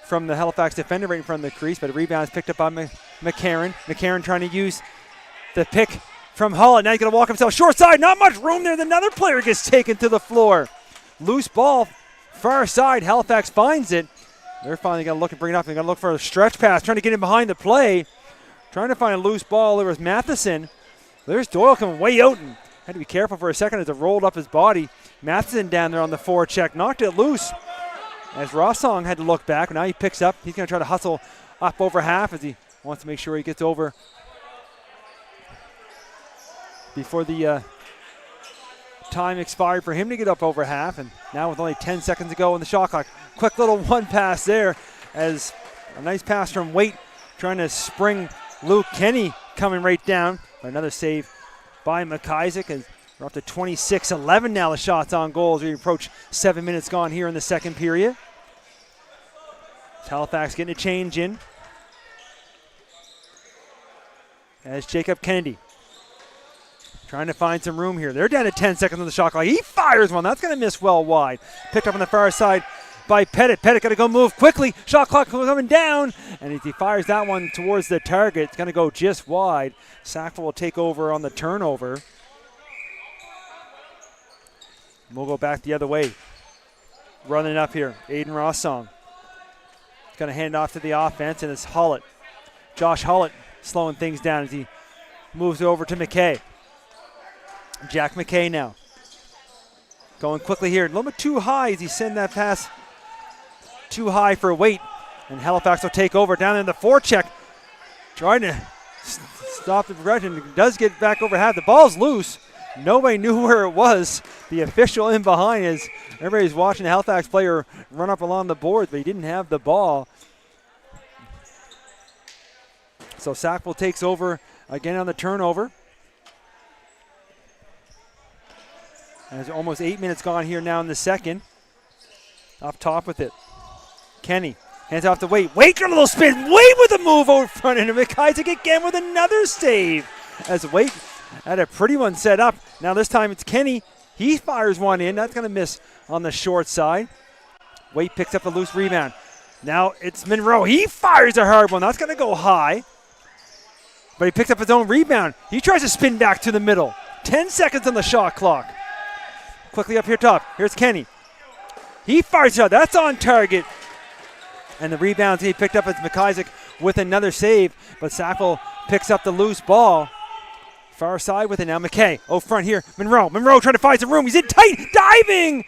from the Halifax defender right in front of the crease, but a rebound is picked up by McCarron. McCarron trying to use the pick from Holland. Now he's going to walk himself short side. Not much room there. Another player gets taken to the floor. Loose ball, far side. Halifax finds it. They're finally going to look and bring it up. They're going to look for a stretch pass, trying to get in behind the play. Trying to find a loose ball. There was Matheson. There's Doyle coming way out and had to be careful for a second as it rolled up his body. Matheson down there on the forecheck. Knocked it loose. As Rossong had to look back, now he picks up. He's going to try to hustle up over half as he wants to make sure he gets over before the time expired for him to get up over half. And now with only 10 seconds to go on the shot clock, quick little one pass there as a nice pass from Waite trying to spring Luke Kenny coming right down. Another save by McIsaac as We're up to 26-11 now, the shots on goal as we approach 7 minutes gone here in the second period. Halifax getting a change in. As Jacob Kennedy trying to find some room here. They're down to 10 seconds on the shot clock. He fires one. That's going to miss well wide. Picked up on the far side by Pettit. Pettit got to go move quickly. Shot clock coming down. And as he fires that one towards the target, it's going to go just wide. Sackville will take over on the turnover. We'll go back the other way. Running up here, Aiden Rossong. Going to hand off to the offense, and it's Hollett. Josh Hollett slowing things down as he moves over to McKay. Jack McKay now. Going quickly here. A little bit too high as he sends that pass too high for weight. And Halifax will take over down in the forecheck. Trying to stop the progression. Does get back over half. The ball's loose. Nobody knew where it was. The official in behind is everybody's watching the Halifax player run up along the boards, but he didn't have the ball. So Sackville takes over again on the turnover. There's almost 8 minutes gone here now in the second. Up top with it. Kenny hands off to Wade. Wade got a little spin. Wade with a move over front, and McIsaac again with another save. As Wade had a pretty one set up. Now this time it's Kenny. He fires one in. That's going to miss on the short side. Wade picks up the loose rebound. Now it's Monroe. He fires a hard one. That's going to go high. But he picks up his own rebound. He tries to spin back to the middle. 10 seconds on the shot clock. Quickly up here top. Here's Kenny. He fires out. That's on target. And the rebounds he picked up as McIsaac with another save. But Sackville picks up the loose ball. Far side with it now. McKay. Oh, front here. Monroe. Monroe trying to find some room. He's in tight. Diving.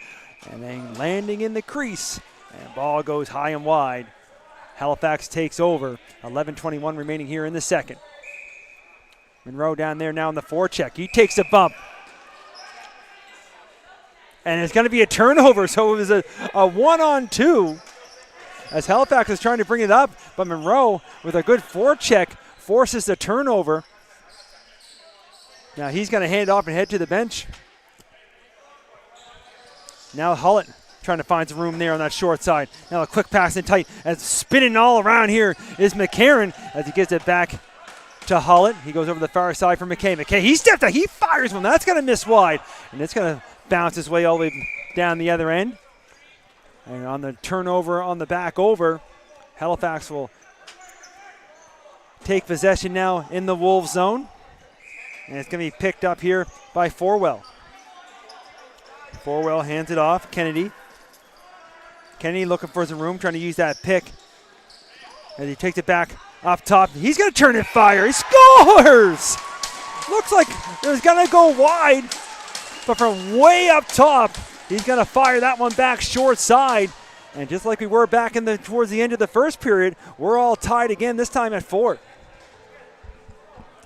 And then landing in the crease. And ball goes high and wide. Halifax takes over. 11:21 remaining here in the second. Monroe down there now in the forecheck. He takes a bump. And it's going to be a turnover, so it was a 1-on-2 as Halifax is trying to bring it up, but Monroe with a good forecheck forces the turnover. Now he's going to hand it off and head to the bench. Now Hollett trying to find some room there on that short side. Now a quick pass in tight, and spinning all around here is McCarron as he gives it back to Hollett. He goes over the far side for McKay. McKay, he stepped out, he fires one. That's going to miss wide, and it's going to bounce his way all the way down the other end. And on the turnover on the back over, Halifax will take possession now in the Wolves zone. And it's going to be picked up here by Forwell. Forwell hands it off. Kennedy. Kennedy looking for some room, trying to use that pick. As he takes it back up top. He's going to turn and fire. He scores! Looks like it was going to go wide. But from way up top, he's going to fire that one back short side. And just like we were back towards the end of the first period, we're all tied again, this time at 4.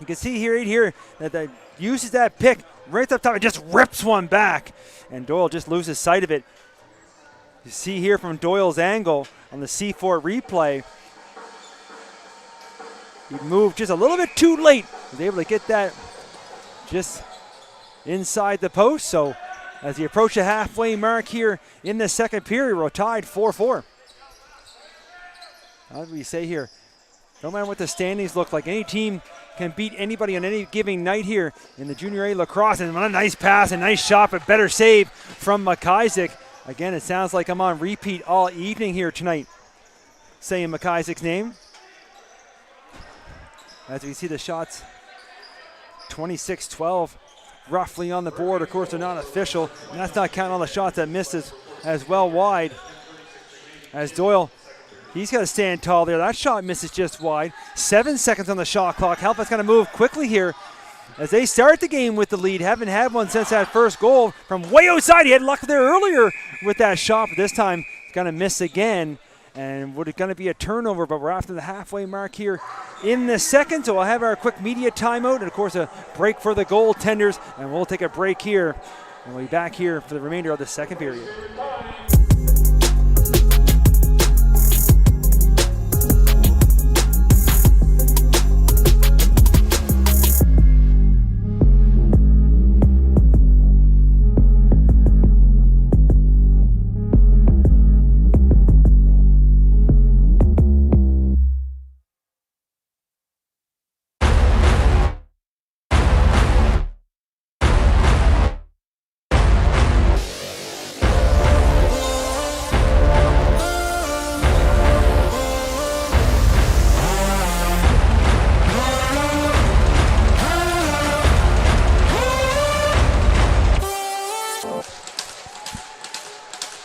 You can see here that uses that pick right up top. It just rips one back. And Doyle just loses sight of it. You see here from Doyle's angle on the C4 replay, he moved just a little bit too late. He was able to get that just inside the post. So as he approached the halfway mark here in the second period, we're tied 4-4. How do we say here? No matter what the standings look like, any team can beat anybody on any given night here in the Junior A lacrosse. And a nice pass, a nice shot, but better save from McIsaac. Again, it sounds like I'm on repeat all evening here tonight, saying McIsaac's name. As we see the shots, 26-12, roughly on the board. Of course, they're not official, and that's not counting all the shots that missed as well wide. As Doyle, he's got to stand tall there. That shot misses just wide. 7 seconds on the shot clock. Halifax got to move quickly here as they start the game with the lead. Haven't had one since that first goal from way outside. He had luck there earlier with that shot, but this time he's going to miss again. And we're going to be a turnover, but we're after the halfway mark here in the second. So we'll have our quick media timeout and, of course, a break for the goaltenders. And we'll take a break here. And we'll be back here for the remainder of the second period.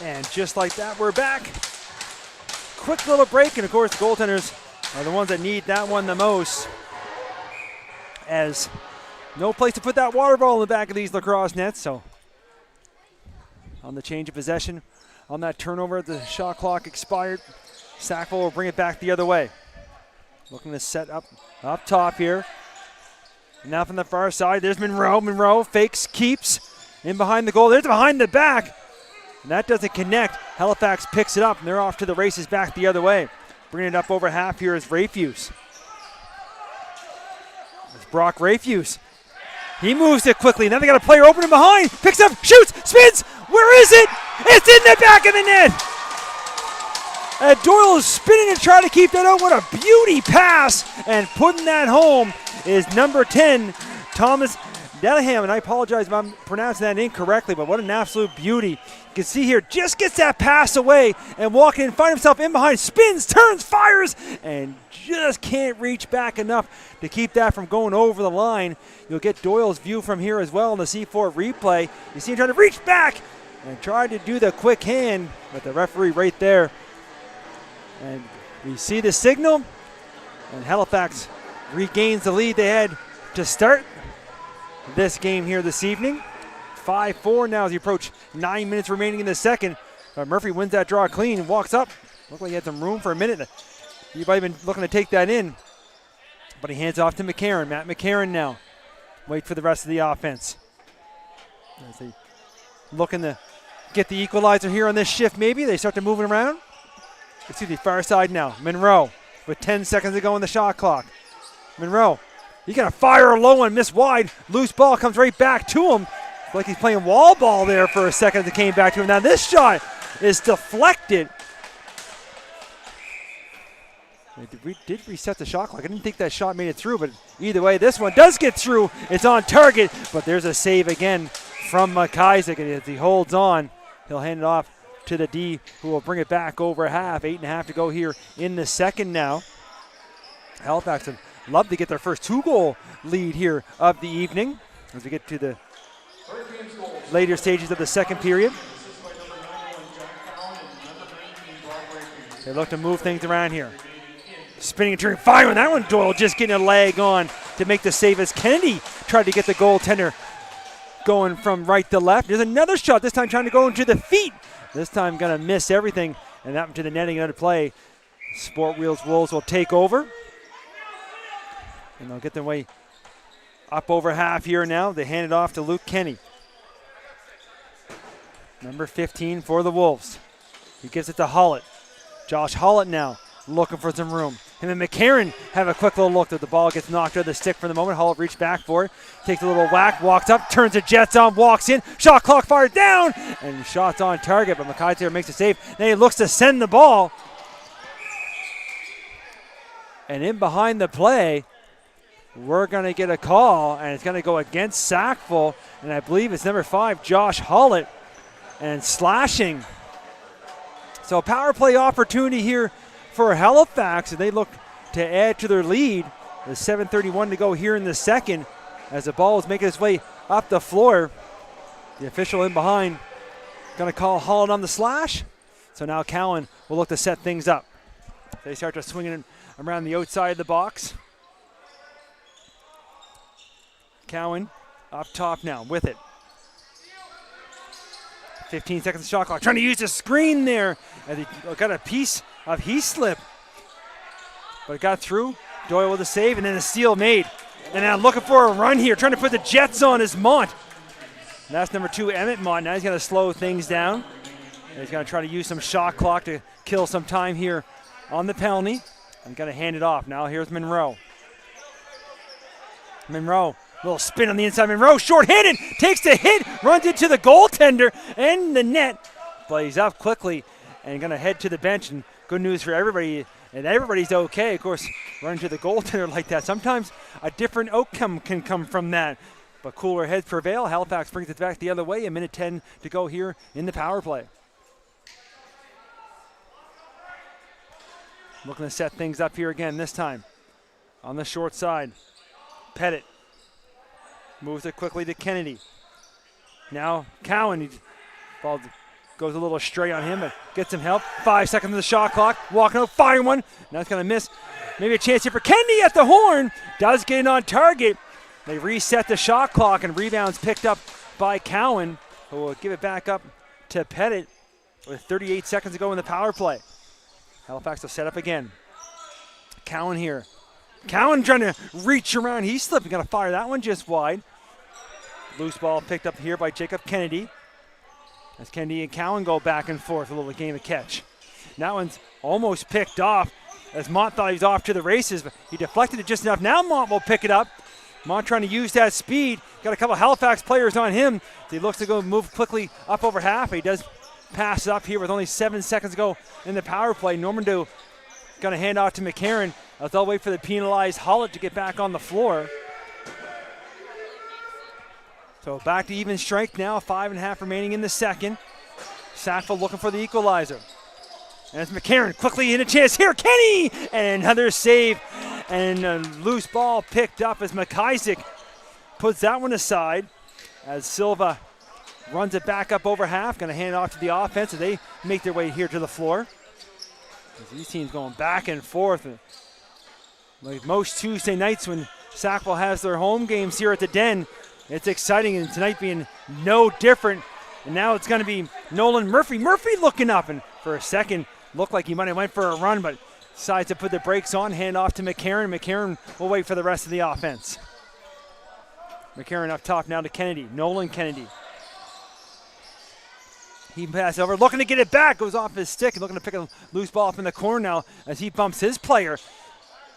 And just like that, we're back. Quick little break, and of course, the goaltenders are the ones that need that one the most, as no place to put that water ball in the back of these lacrosse nets. So on the change of possession, on that turnover, the shot clock expired. Sackville will bring it back the other way. Looking to set up top here. Now from the far side, there's Monroe. Monroe fakes, keeps in behind the goal. There's behind the back. And that doesn't connect. Halifax picks it up, and they're off to the races back the other way. Bringing it up over half here is Rafuse. It's Brock Rafuse. He moves it quickly. Now they got a player open and behind. Picks up, shoots, spins. Where is it? It's in the back of the net. And Doyle is spinning to try to keep that out. What a beauty pass. And putting that home is number 10, Thomas Delaham. And I apologize if I'm pronouncing that incorrectly, but what an absolute beauty. You can see here, just gets that pass away and walking in, find himself in behind, spins, turns, fires, and just can't reach back enough to keep that from going over the line. You'll get Doyle's view from here as well in the C4 replay. You see him trying to reach back and try to do the quick hand, but the referee right there. And we see the signal, and Halifax regains the lead they had to start this game here this evening. 5-4 now as you approach 9 minutes remaining in the second. Murphy wins that draw clean and walks up. Looked like he had some room for a minute. He might have been looking to take that in, but he hands off to McCarron. Matt McCarron now. Wait for the rest of the offense. As they looking to get the equalizer here on this shift maybe. They start to move it around. Let's see the far side now. Monroe with 10 seconds to go on the shot clock. Monroe, he got a fire low and miss wide. Loose ball comes right back to him. Like he's playing wall ball there for a second as it came back to him. Now this shot is deflected. We did reset the shot clock. I didn't think that shot made it through, but either way, this one does get through. It's on target, but there's a save again from McIsaac, and as he holds on, he'll hand it off to the D, who will bring it back over half. 8.5 to go here in the second now. Halifax would love to get their first 2-goal lead here of the evening as we get to the later stages of the second period. They look to move things around here. Spinning and turning, firing that one. Doyle just getting a leg on to make the save as Kennedy tried to get the goaltender going from right to left. There's another shot, this time trying to go into the feet. This time going to miss everything, and that one to the netting under play. Sportwheels Wolves will take over, and they'll get their way up over half here now. They hand it off to Luke Kenny. Number 15 for the Wolves. He gives it to Hollett. Josh Hollett now looking for some room. Him and McCarron have a quick little look that the ball gets knocked out of the stick for the moment. Hollett reached back for it. Takes a little whack, walks up, turns the Jets on, walks in. Shot clock fired down, and shots on target, but McIsaac makes a save. Then he looks to send the ball. And in behind the play, we're going to get a call, and it's going to go against Sackville, and I believe it's number 5, Josh Hollett, and slashing. So a power play opportunity here for Halifax, and they look to add to their lead. There's 7:31 to go here in the second as the ball is making its way up the floor. The official in behind going to call Holland on the slash. So now Cowan will look to set things up. They start to swing it around the outside of the box. Cowan up top now with it. 15 seconds of shot clock. Trying to use the screen there. As he got a piece of Heaslip. But it got through. Doyle with a save and then a steal made. And now looking for a run here. Trying to put the Jets on his Mont. And that's number 2, Emmett Mont. Now he's going to slow things down. And he's going to try to use some shot clock to kill some time here on the penalty. I'm going to hand it off. Now here's Monroe. Monroe. Little spin on the inside. Monroe short-handed, takes the hit, runs into the goaltender and the net. But he's up quickly and going to head to the bench. And good news for everybody, and everybody's okay. Of course, running to the goaltender like that, sometimes a different outcome can come from that. But cooler heads prevail. Halifax brings it back the other way. 1:10 to go here in the power play. Looking to set things up here again this time. On the short side, Pettit. Moves it quickly to Kennedy. Now Cowan, Goes a little straight on him, but gets some help. 5 seconds on the shot clock. Walking out, firing one. Now it's going to miss. Maybe a chance here for Kennedy at the horn. Does get it on target. They reset the shot clock, and rebounds picked up by Cowan, who will give it back up to Pettit with 38 seconds to go in the power play. Halifax will set up again. Cowan here. Cowan trying to reach around. He's slipping. Going to fire that one just wide. Loose ball picked up here by Jacob Kennedy. As Kennedy and Cowan go back and forth, a little game of catch. That one's almost picked off as Mont thought he was off to the races, but he deflected it just enough. Now Mont will pick it up. Mont trying to use that speed. Got a couple Halifax players on him. He looks to go move quickly up over half. He does pass up here with only 7 seconds to go in the power play. Normandeau going to hand off to McCarron as they'll wait for the penalized Hollett to get back on the floor. So back to even strength now, 5.5 remaining in the second. Sackville looking for the equalizer. And it's McCarron quickly in a chance here. Kenny! And another save. And a loose ball picked up as McIsaac puts that one aside. As Silva runs it back up over half. Going to hand it off to the offense as they make their way here to the floor. As these teams going back and forth. Like most Tuesday nights when Sackville has their home games here at the Den, it's exciting, and tonight being no different. And now it's going to be Nolan Murphy. Murphy looking up, and for a second looked like he might have went for a run, but decides to put the brakes on, hand off to McCarron. McCarron will wait for the rest of the offense. McCarron up top now to Kennedy. Nolan Kennedy. He passes over, looking to get it back, goes off his stick, looking to pick a loose ball up in the corner now as he bumps his player.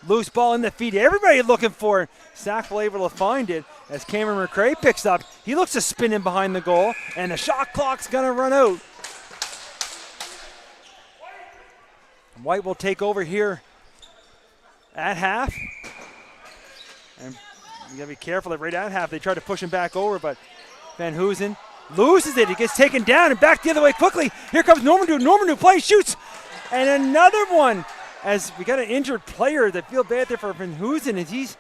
Loose ball in the feet. Everybody looking for it. Sackville able to find it as Cameron McRae picks up. He looks to spin in behind the goal, and the shot clock's going to run out. White will take over here at half. And you got to be careful that right at half they try to push him back over, but Van Hoosen loses it. He gets taken down and back the other way quickly. Here comes Normandeau. Normandeau plays, shoots, and another one. As we got an injured player that feel bad there for Van Hoosen, as he's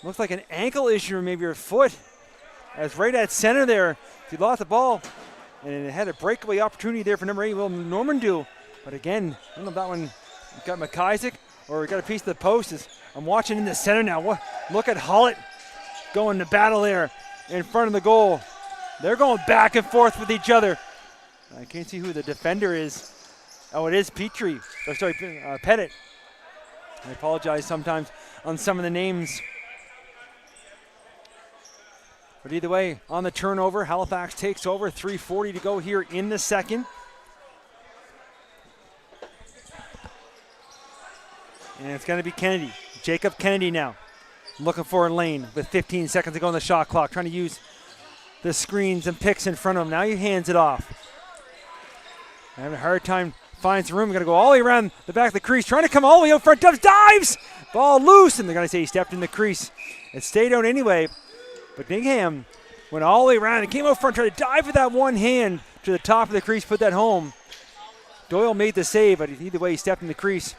looks like an ankle issue or maybe a foot. As right at center there, he lost the ball and it had a breakaway opportunity there for number 8, Will Normandeau. But again, I don't know if that one got McIsaac or got a piece of the post. As I'm watching in the center now. Look at Hollett going to battle there in front of the goal. They're going back and forth with each other. I can't see who the defender is. Oh, it is Petrie. Or sorry, Pettit. I apologize sometimes on some of the names. But either way, on the turnover, Halifax takes over. 3:40 to go here in the second. And it's going to be Kennedy. Jacob Kennedy now. Looking for a lane with 15 seconds to go on the shot clock. Trying to use the screens and picks in front of him. Now he hands it off. Having a hard time. Finds room, going to go all the way around the back of the crease, trying to come all the way out front, dives, ball loose, and they're going to say he stepped in the crease. It stayed out anyway, but Bingham went all the way around and came out front, tried to dive with that one hand to the top of the crease, put that home. Doyle made the save, but either way he stepped in the crease.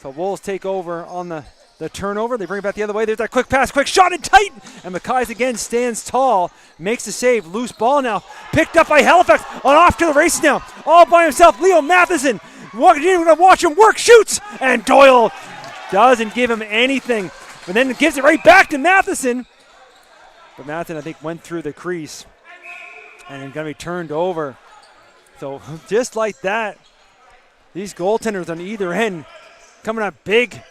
So Wolves take over on the turnover. They bring it back the other way. There's that quick pass, quick shot, and tight. And McKay's again stands tall, makes the save. Loose ball now, picked up by Halifax. On off to the races now, all by himself. Leo Matheson walking in. We're going to watch him work, shoots, and Doyle doesn't give him anything. But then gives it right back to Matheson. But Matheson, I think, went through the crease and going to be turned over. So just like that, these goaltenders on either end coming up big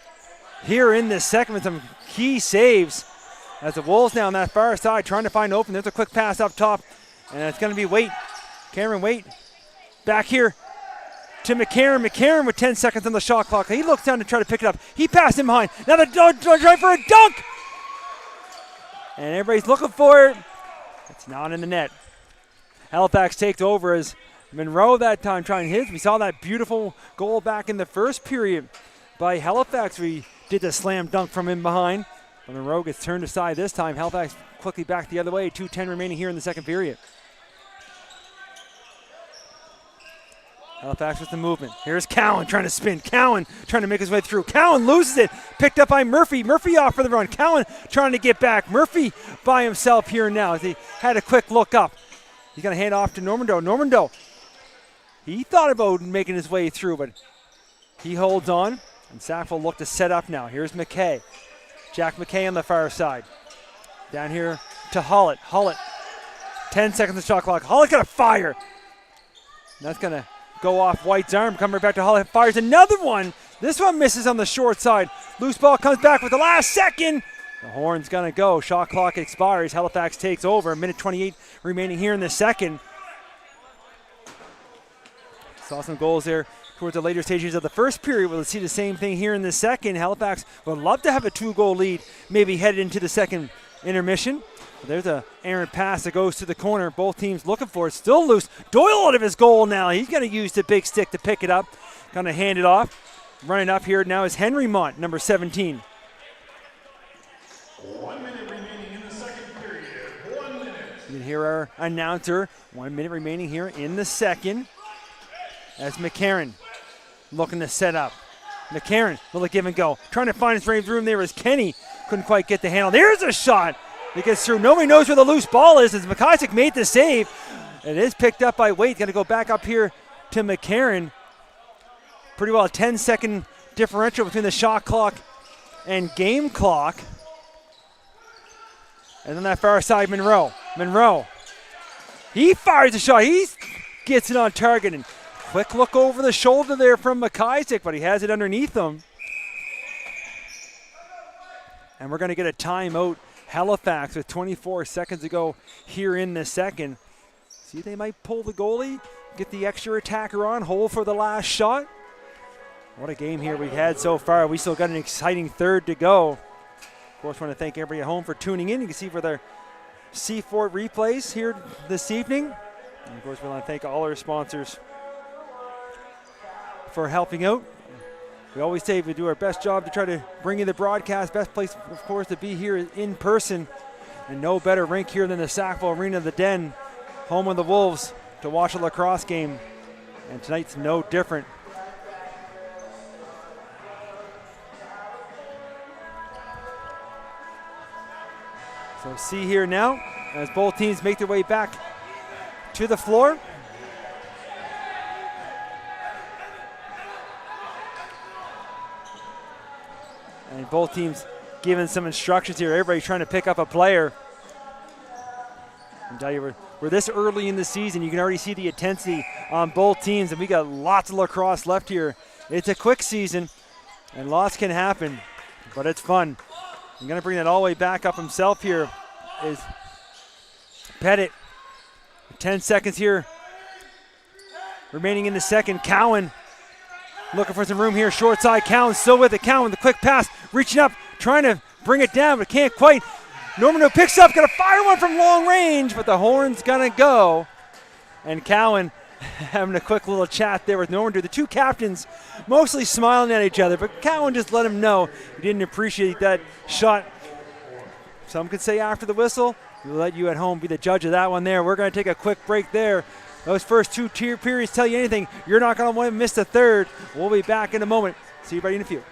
here in this second with some key saves. As the Wolves now on that far side trying to find open. There's a quick pass up top, and it's going to be Waite. Cameron Waite back here to McCarron. McCarron with 10 seconds on the shot clock. He looks down to try to pick it up. He passed him behind. Now the drive for a dunk. And everybody's looking for it. It's not in the net. Halifax takes over as Monroe that time trying his. We saw that beautiful goal back in the first period by Halifax. We did the slam dunk from in behind. But Monroe gets turned aside this time. Halifax quickly back the other way. 2:10 remaining here in the second period. Halifax with the movement. Here's Cowan trying to spin. Cowan trying to make his way through. Cowan loses it. Picked up by Murphy. Murphy off for the run. Cowan trying to get back. Murphy by himself here now as he had a quick look up. He's going to hand off to Normandeau. Normandeau He thought about making his way through, but he holds on. And Sackville look to set up now. Here's McKay. Jack McKay on the far side. Down here to Hollett. Hollett, 10 seconds of shot clock. Hollett gonna fire. That's gonna go off White's arm. Coming right back to Hollett. Fires another one. This one misses on the short side. Loose ball comes back with the last second. The horn's gonna go. Shot clock expires. Halifax takes over. A minute 28 remaining here in the second. Saw some goals there towards the later stages of the first period. We'll see the same thing here in the second. Halifax would love to have a 2-goal lead, maybe headed into the second intermission. There's a errant pass that goes to the corner. Both teams looking for it. Still loose. Doyle out of his goal now. He's going to use the big stick to pick it up. Going to hand it off. Running up here now is Henry Mont, number 17. 1 minute remaining in the second period. 1 minute. You can hear our announcer. 1 minute remaining here in the second. As McCarron looking to set up. McCarron will give and go. Trying to find his range room there is Kenny. Couldn't quite get the handle. There's a shot. It gets through. Nobody knows where the loose ball is as McIsaac made the save. It is picked up by Waite. Going to go back up here to McCarron. Pretty well a 10-second differential between the shot clock and game clock. And then that far side, Monroe. Monroe. He fires a shot. He gets it on target. And quick look over the shoulder there from McIsaac, but he has it underneath him. And we're going to get a timeout. Halifax with 24 seconds to go here in the second. See, they might pull the goalie, get the extra attacker on, hold for the last shot. What a game here we've had so far. We still got an exciting third to go. Of course, want to thank everybody at home for tuning in. You can see for their C4 replays here this evening. And of course, we want to thank all our sponsors for helping out. We always say we do our best job to try to bring you the broadcast. Best place, of course, to be here in person. And no better rink here than the Sackville Arena, the Den, home of the Wolves, to watch a lacrosse game. And tonight's no different. So see here now, as both teams make their way back to the floor. And both teams giving some instructions here. Everybody trying to pick up a player. I tell you, we're this early in the season. You can already see the intensity on both teams, and we got lots of lacrosse left here. It's a quick season, and lots can happen, but it's fun. I'm going to bring that all the way back up himself here is Pettit. 10 seconds here remaining in the second. Cowan looking for some room here. Short side. Cowan still with it. Cowan with a quick pass. Reaching up. Trying to bring it down, but can't quite. Norman who picks up. Going to fire one from long range, but the horn's going to go. And Cowan having a quick little chat there with Norman. The two captains mostly smiling at each other, but Cowan just let him know he didn't appreciate that shot. Some could say after the whistle. We'll let you at home be the judge of that one there. We're going to take a quick break there. Those first two tier periods tell you anything. You're not going to want to miss the third. We'll be back in a moment. See you everybody in a few.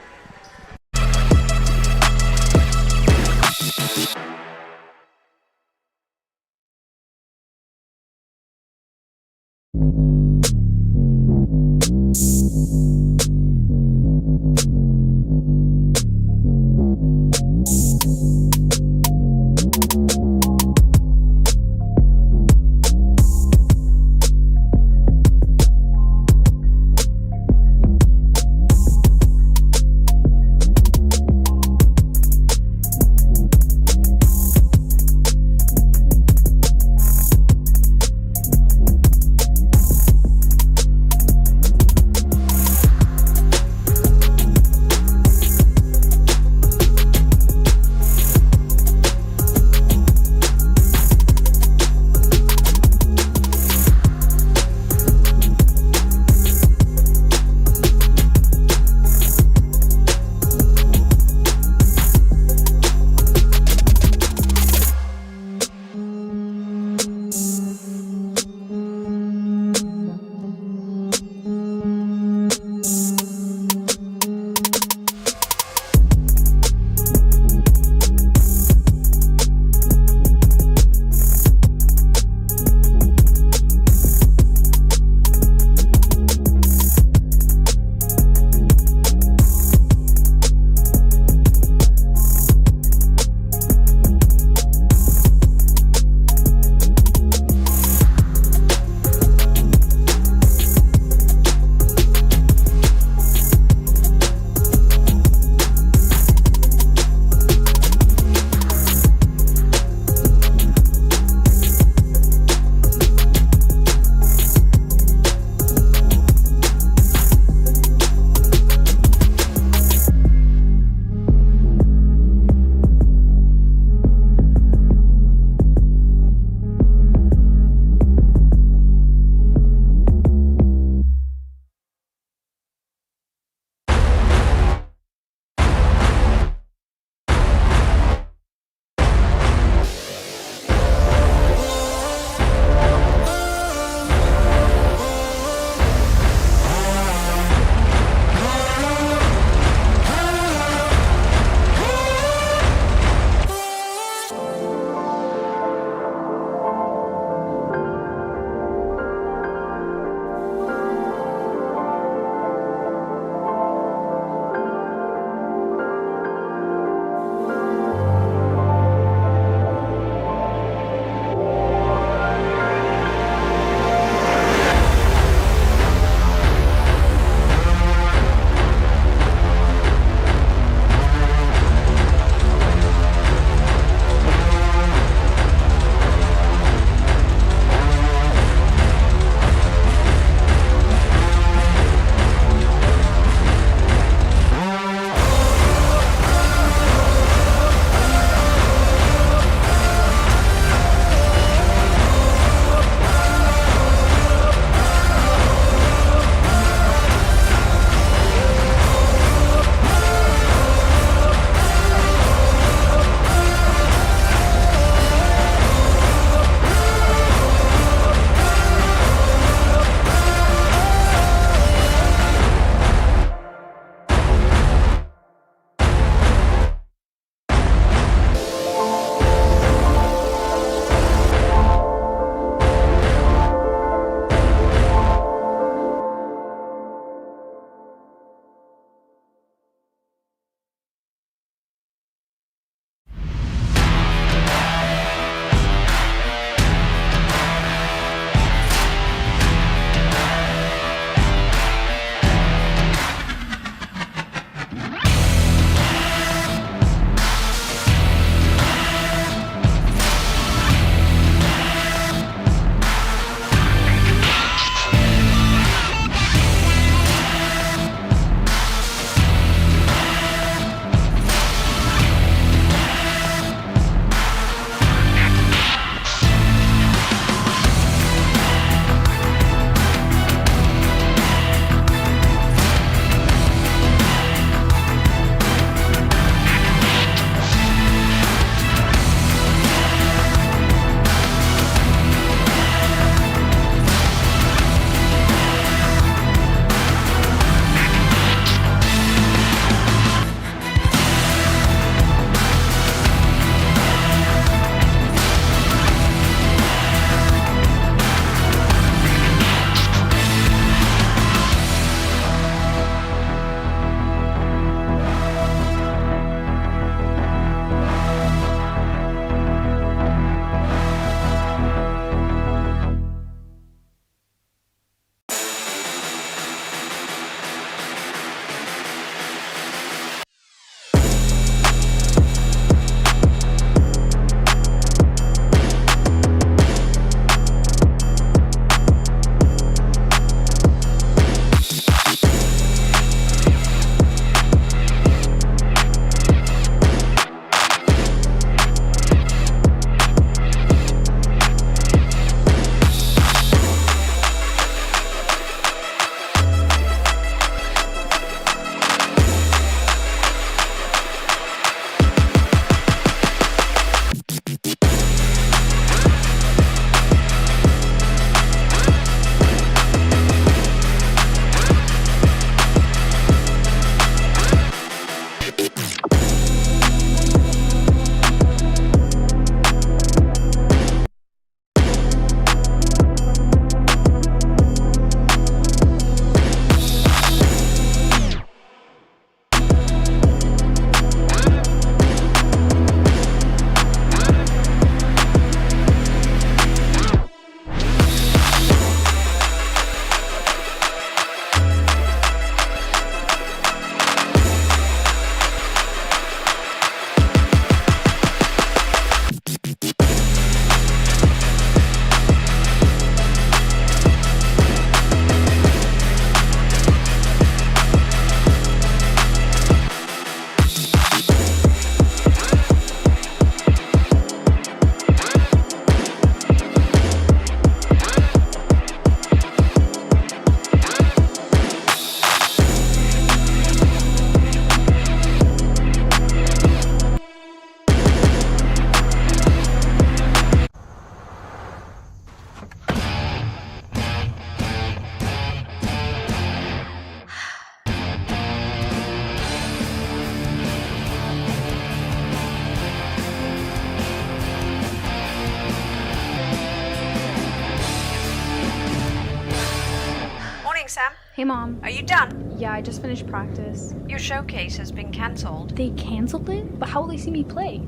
Morning, Sam. Hey, Mom. Are you done? Yeah, I just finished practice. Your showcase has been cancelled. They canceled it? But how will they see me play?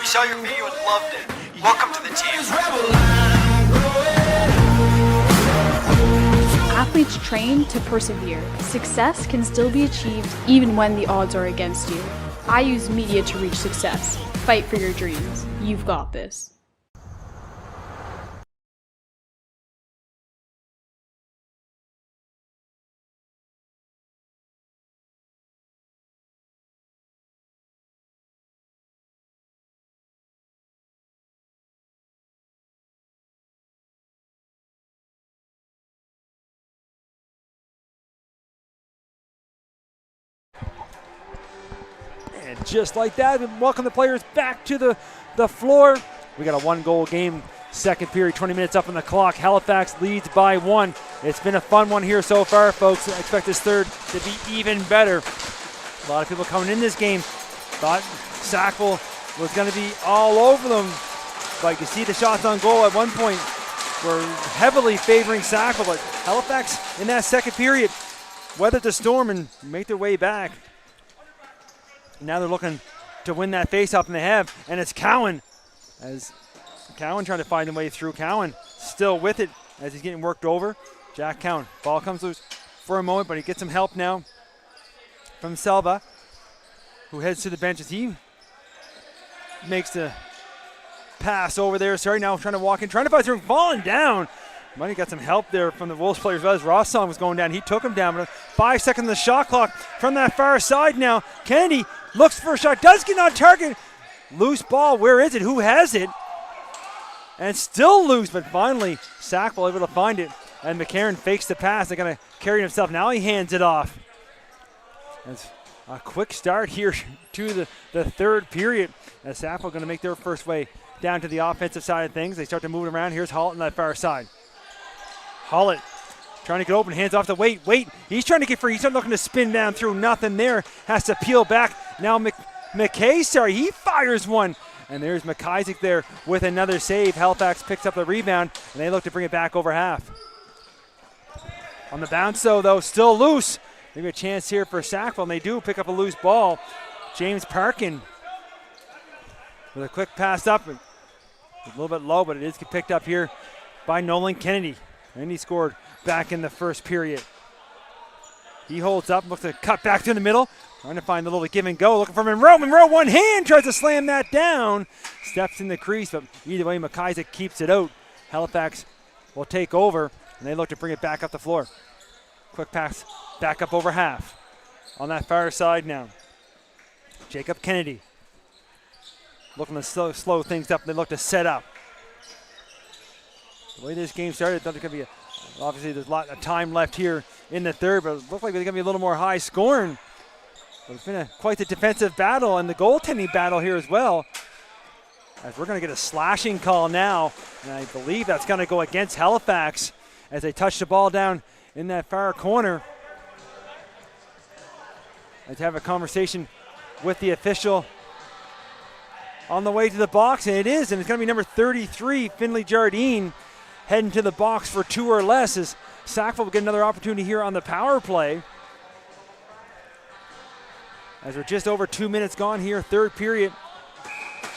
Saw your video and loved it. Welcome to the team. Athletes train to persevere. Success can still be achieved even when the odds are against you. I use media to reach success. Fight for your dreams. You've got this. And just like that, we welcome the players back to the floor. We got a 1-goal game, second period, 20 minutes up on the clock. Halifax leads by 1. It's been a fun one here so far, folks. I expect this third to be even better. A lot of people coming in this game thought Sackville was going to be all over them. But you see the shots on goal at one point were heavily favoring Sackville, but Halifax in that second period weathered the storm and made their way back. Now they're looking to win that face-off, and they have, and it's Cowan. As Cowan trying to find the way through. Cowan still with it as he's getting worked over. Jack Cowan, ball comes loose for a moment, but he gets some help now from Selva, who heads to the bench as he makes the pass over there. Sorry, now trying to walk in, trying to find through, falling down. Might have got some help there from the Wolves players as Rosson was going down. He took him down, but 5 seconds on the shot clock from that far side now. Kennedy looks for a shot, does get on target. Loose ball, where is it? Who has it? And still loose, but finally Sackville able to find it. And McCarron fakes the pass. They're going to carry himself. Now he hands it off. It's a quick start here to the third period. As Sackville going to make their first way down to the offensive side of things. They start to move it around. Here's Hollett on that far side. Hollett trying to get open, hands off to Wait. He's trying to get free. He's not looking to spin down through. Nothing there. Has to peel back. Now McKay, he fires one. And there's McIsaac there with another save. Halifax picks up the rebound, and they look to bring it back over half. On the bounce, though, still loose. Maybe a chance here for Sackville, and they do pick up a loose ball. James Parkin with a quick pass up. A little bit low, but it is picked up here by Nolan Kennedy. And he scored back in the first period. He holds up, looks to cut back to the middle. Trying to find a little give and go, looking for Monroe. Monroe, one hand, tries to slam that down. Steps in the crease, but either way, McIsaac keeps it out. Halifax will take over, and they look to bring it back up the floor. Quick pass, back up over half. On that far side now. Jacob Kennedy. Looking to slow things up, and they look to set up. The way this game started, there's going to be obviously there's a lot of time left here in the third, but it looks like there's going to be a little more high scoring. But it's been quite the defensive battle and the goaltending battle here as well. As we're going to get a slashing call now, and I believe that's going to go against Halifax as they touch the ball down in that far corner. Let's have a conversation with the official on the way to the box, and it is, and it's going to be number 33, Finley Jardine, heading to the box for 2 or less as Sackville will get another opportunity here on the power play. As we're just over 2 minutes gone here, third period.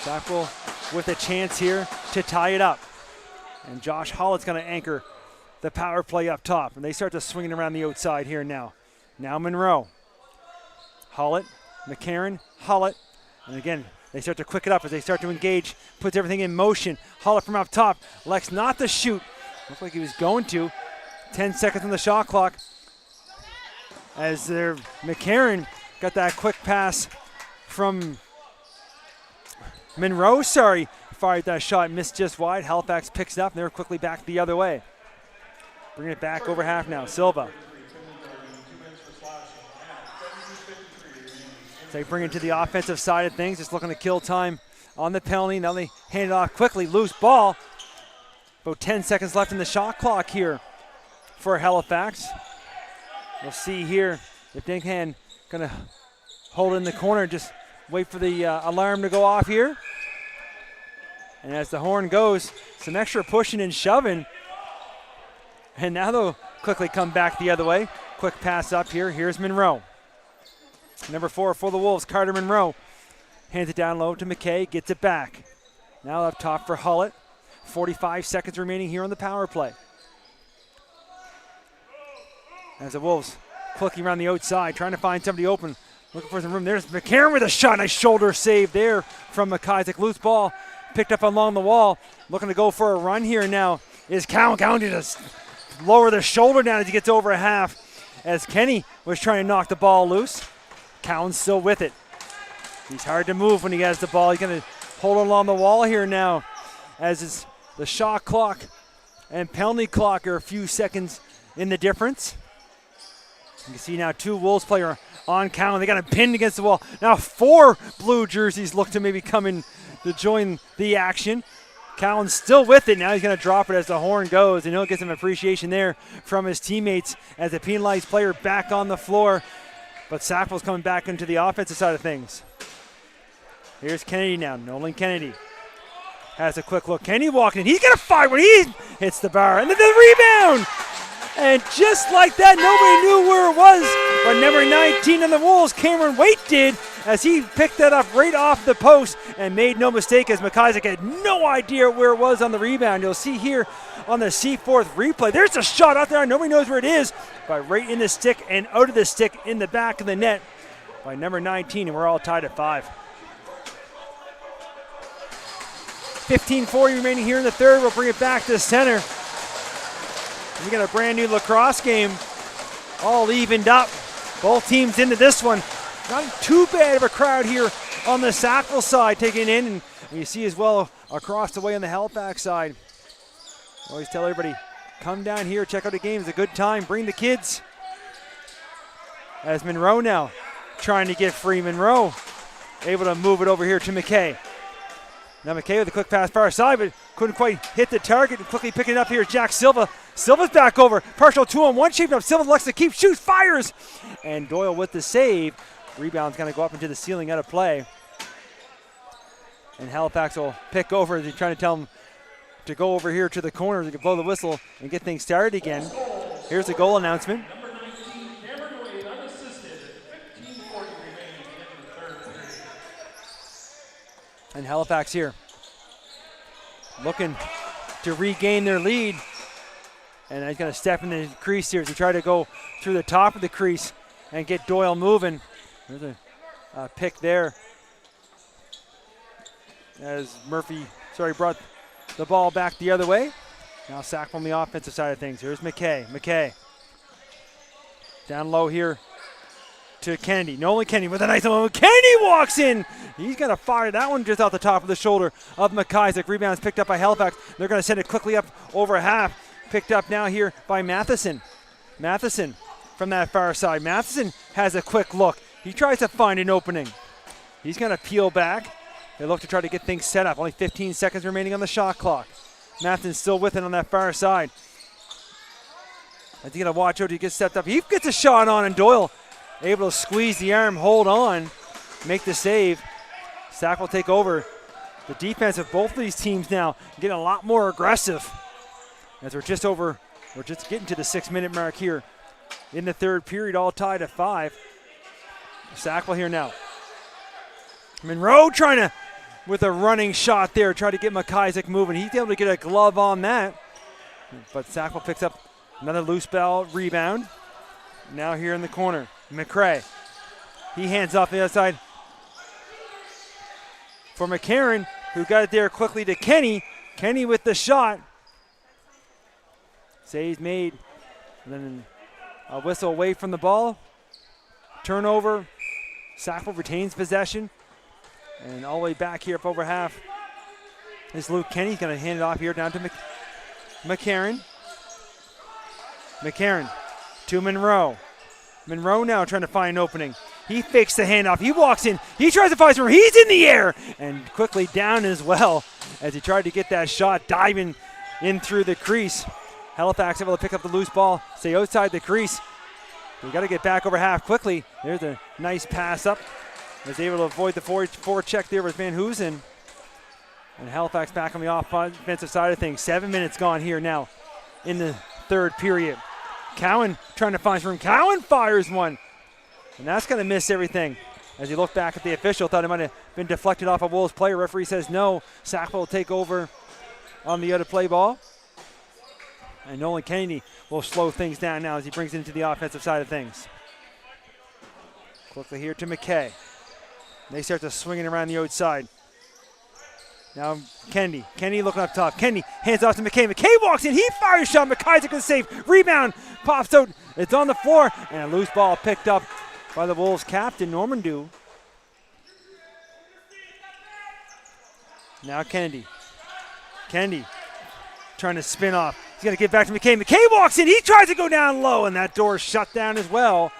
Sackville with a chance here to tie it up. And Josh Hollett's going to anchor the power play up top. And they start to swing it around the outside here now. Now Monroe. Hollett, McCarron, Hollett. And again, they start to quick it up as they start to engage, puts everything in motion. Hollett from up top, elects not to shoot. Looked like he was going to. 10 seconds on the shot clock. As their McCarron got that quick pass from Monroe, fired that shot, missed just wide. Halifax picks it up, and they're quickly back the other way. Bringing it back over half now. Silva. So they bring it to the offensive side of things, just looking to kill time on the penalty. Now they hand it off quickly, loose ball. About 10 seconds left in the shot clock here for Halifax. We'll see here if they can kind of hold it in the corner, just wait for the alarm to go off here. And as the horn goes, some extra pushing and shoving. And now they'll quickly come back the other way. Quick pass up here. Here's Monroe. Number 4 for the Wolves, Carter Monroe. Hands it down low to McKay, gets it back. Now up top for Hullett. 45 seconds remaining here on the power play. As the Wolves clicking around the outside, trying to find somebody open, looking for some room. There's McCarron with a shot. Nice shoulder save there from McIsaac. Loose ball picked up along the wall. Looking to go for a run here now is Cowan. Cowan to just lower the shoulder down as he gets over a half. As Kenny was trying to knock the ball loose. Cowan's still with it. He's hard to move when he has the ball. He's going to hold along the wall here now as the shot clock and penalty clock are a few seconds in the difference. You can see now 2 Wolves player on Cowan. They got him pinned against the wall. Now 4 blue jerseys look to maybe come in to join the action. Cowan's still with it. Now he's going to drop it as the horn goes, and he'll get some appreciation there from his teammates as the penalized player back on the floor. But Sackville's coming back into the offensive side of things. Here's Kennedy now. Nolan Kennedy has a quick look. Kennedy walking in. He's going to fire when he hits the bar. And then the rebound. And just like that, nobody knew where it was. But number 19 on the Wolves, Cameron Waite did, as he picked that up right off the post and made no mistake as McIsaac had no idea where it was on the rebound. You'll see here on the C4 replay. There's a shot out there. Nobody knows where it is. But right in the stick and out of the stick in the back of the net by number 19. And we're all tied at 5. 15:40 remaining here in the third. We'll bring it back to center. We got a brand new lacrosse game all evened up. Both teams into this one. Not too bad of a crowd here on the Sackville side taking it in. And you see as well across the way on the Halifax side. I always tell everybody, come down here, check out the game. It's a good time. Bring the kids. As Monroe now trying to get free. Monroe able to move it over here to McKay. Now McKay with a quick pass far side, but couldn't quite hit the target. And quickly picking it up here is Jack Silva. Silva's back over. Partial 2-on-1 shaping up. Silva looks to keep, shoots, fires. And Doyle with the save. Rebound's going to go up into the ceiling out of play. And Halifax will pick over. They're trying to tell him to go over here to the corner to blow the whistle and get things started again. Here's the goal announcement. Number 19, Cameron Wade, unassisted. 15:40 remaining in the third period. And Halifax here looking to regain their lead. And he's going to step in the crease here as he try to go through the top of the crease and get Doyle moving. There's a pick there as Murphy, brought the ball back the other way. Now Sackville on the offensive side of things. Here's McKay. McKay down low here to Kennedy. Nolan Kennedy with a nice one. Kennedy walks in. He's going to fire that one just off the top of the shoulder of McIsaac. Rebound's picked up by Halifax. They're going to send it quickly up over half. Picked up now here by Matheson. Matheson from that far side. Matheson has a quick look. He tries to find an opening. He's going to peel back. They look to try to get things set up. Only 15 seconds remaining on the shot clock. Matheson's still with it on that far side. I think he's going to watch out till he gets stepped up. He gets a shot on, and Doyle able to squeeze the arm, hold on, make the save. Sack will take over. The defense of both of these teams now getting a lot more aggressive. As we're just getting to the 6-minute mark here in the third period, all tied at 5. Sackville here now. Monroe trying to, with a running shot there, try to get McIsaac moving. He's able to get a glove on that. But Sackville picks up another loose ball rebound. Now here in the corner, McCrae. He hands off the other side for McCarron, who got it there quickly to Kenny. Kenny with the shot. Saves made, and then a whistle away from the ball. Turnover. Sackville retains possession. And all the way back here up over half is Luke Kenny. He's going to hand it off here down to McCarron. McCarron to Monroe. Monroe now trying to find an opening. He fakes the handoff. He walks in. He tries to find somewhere. He's in the air and quickly down as well as he tried to get that shot, diving in through the crease. Halifax able to pick up the loose ball, stay outside the crease. We got to get back over half quickly. There's a nice pass up. Was able to avoid the forward check there with Van Hoosen. And Halifax back on the offensive side of things. 7 minutes gone here now in the third period. Cowan trying to find room. Cowan fires one. And that's going to miss everything. As you look back at the official, thought it might have been deflected off a Wolves player. Referee says no. Sackville will take over on the out-of-play ball. And Nolan Kennedy will slow things down now as he brings it into the offensive side of things. Quickly here to McKay. They start to swing it around the outside. Now Kennedy. Kennedy looking up top. Kennedy hands off to McKay. McKay walks in. He fires a shot. McKay's a good save. Rebound. Pops out. It's on the floor. And a loose ball picked up by the Wolves captain, Norman Dew. Now Kennedy. Kennedy trying to spin off. He's going to get back to McKay. McKay walks in. He tries to go down low, and that door is shut down as well.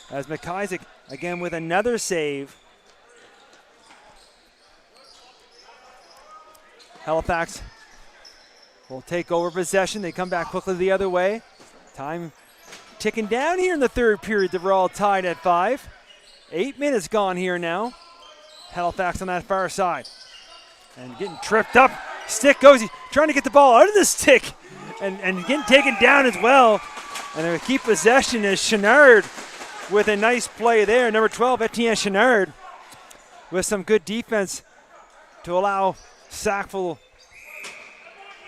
As McIsaac again with another save. Halifax will take over possession. They come back quickly the other way. Time ticking down here in the third period. We're all tied at 5. 8 minutes gone here now. Halifax on that far side. And getting tripped up. Stick goes. He's trying to get the ball out of the stick. And getting taken down as well. And they're going to keep possession as Chenard with a nice play there. Number 12, Etienne Chenard, with some good defense to allow Sackville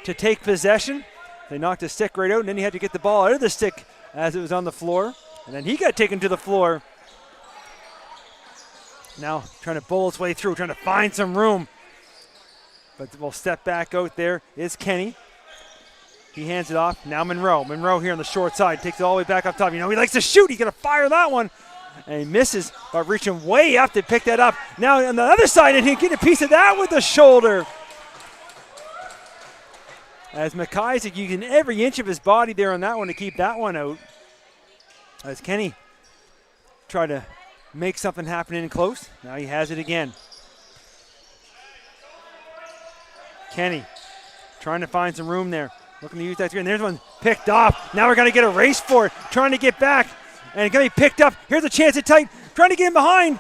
to take possession. They knocked the stick right out, and then he had to get the ball out of the stick as it was on the floor. And then he got taken to the floor. Now trying to bowl his way through, trying to find some room. But we'll step back out there is Kenny. He hands it off. Now Monroe. Monroe here on the short side. Takes it all the way back up top. You know, he likes to shoot. He's going to fire that one. And he misses by reaching way up to pick that up. Now on the other side, and he get a piece of that with the shoulder. As McIsaac using every inch of his body there on that one to keep that one out. As Kenny tried to make something happen in close. Now he has it again. Kenny trying to find some room there. Looking to use that screen. There's one picked off. Now we're going to get a race for it. Trying to get back. And going to be picked up. Here's a chance at tight. Trying to get him behind.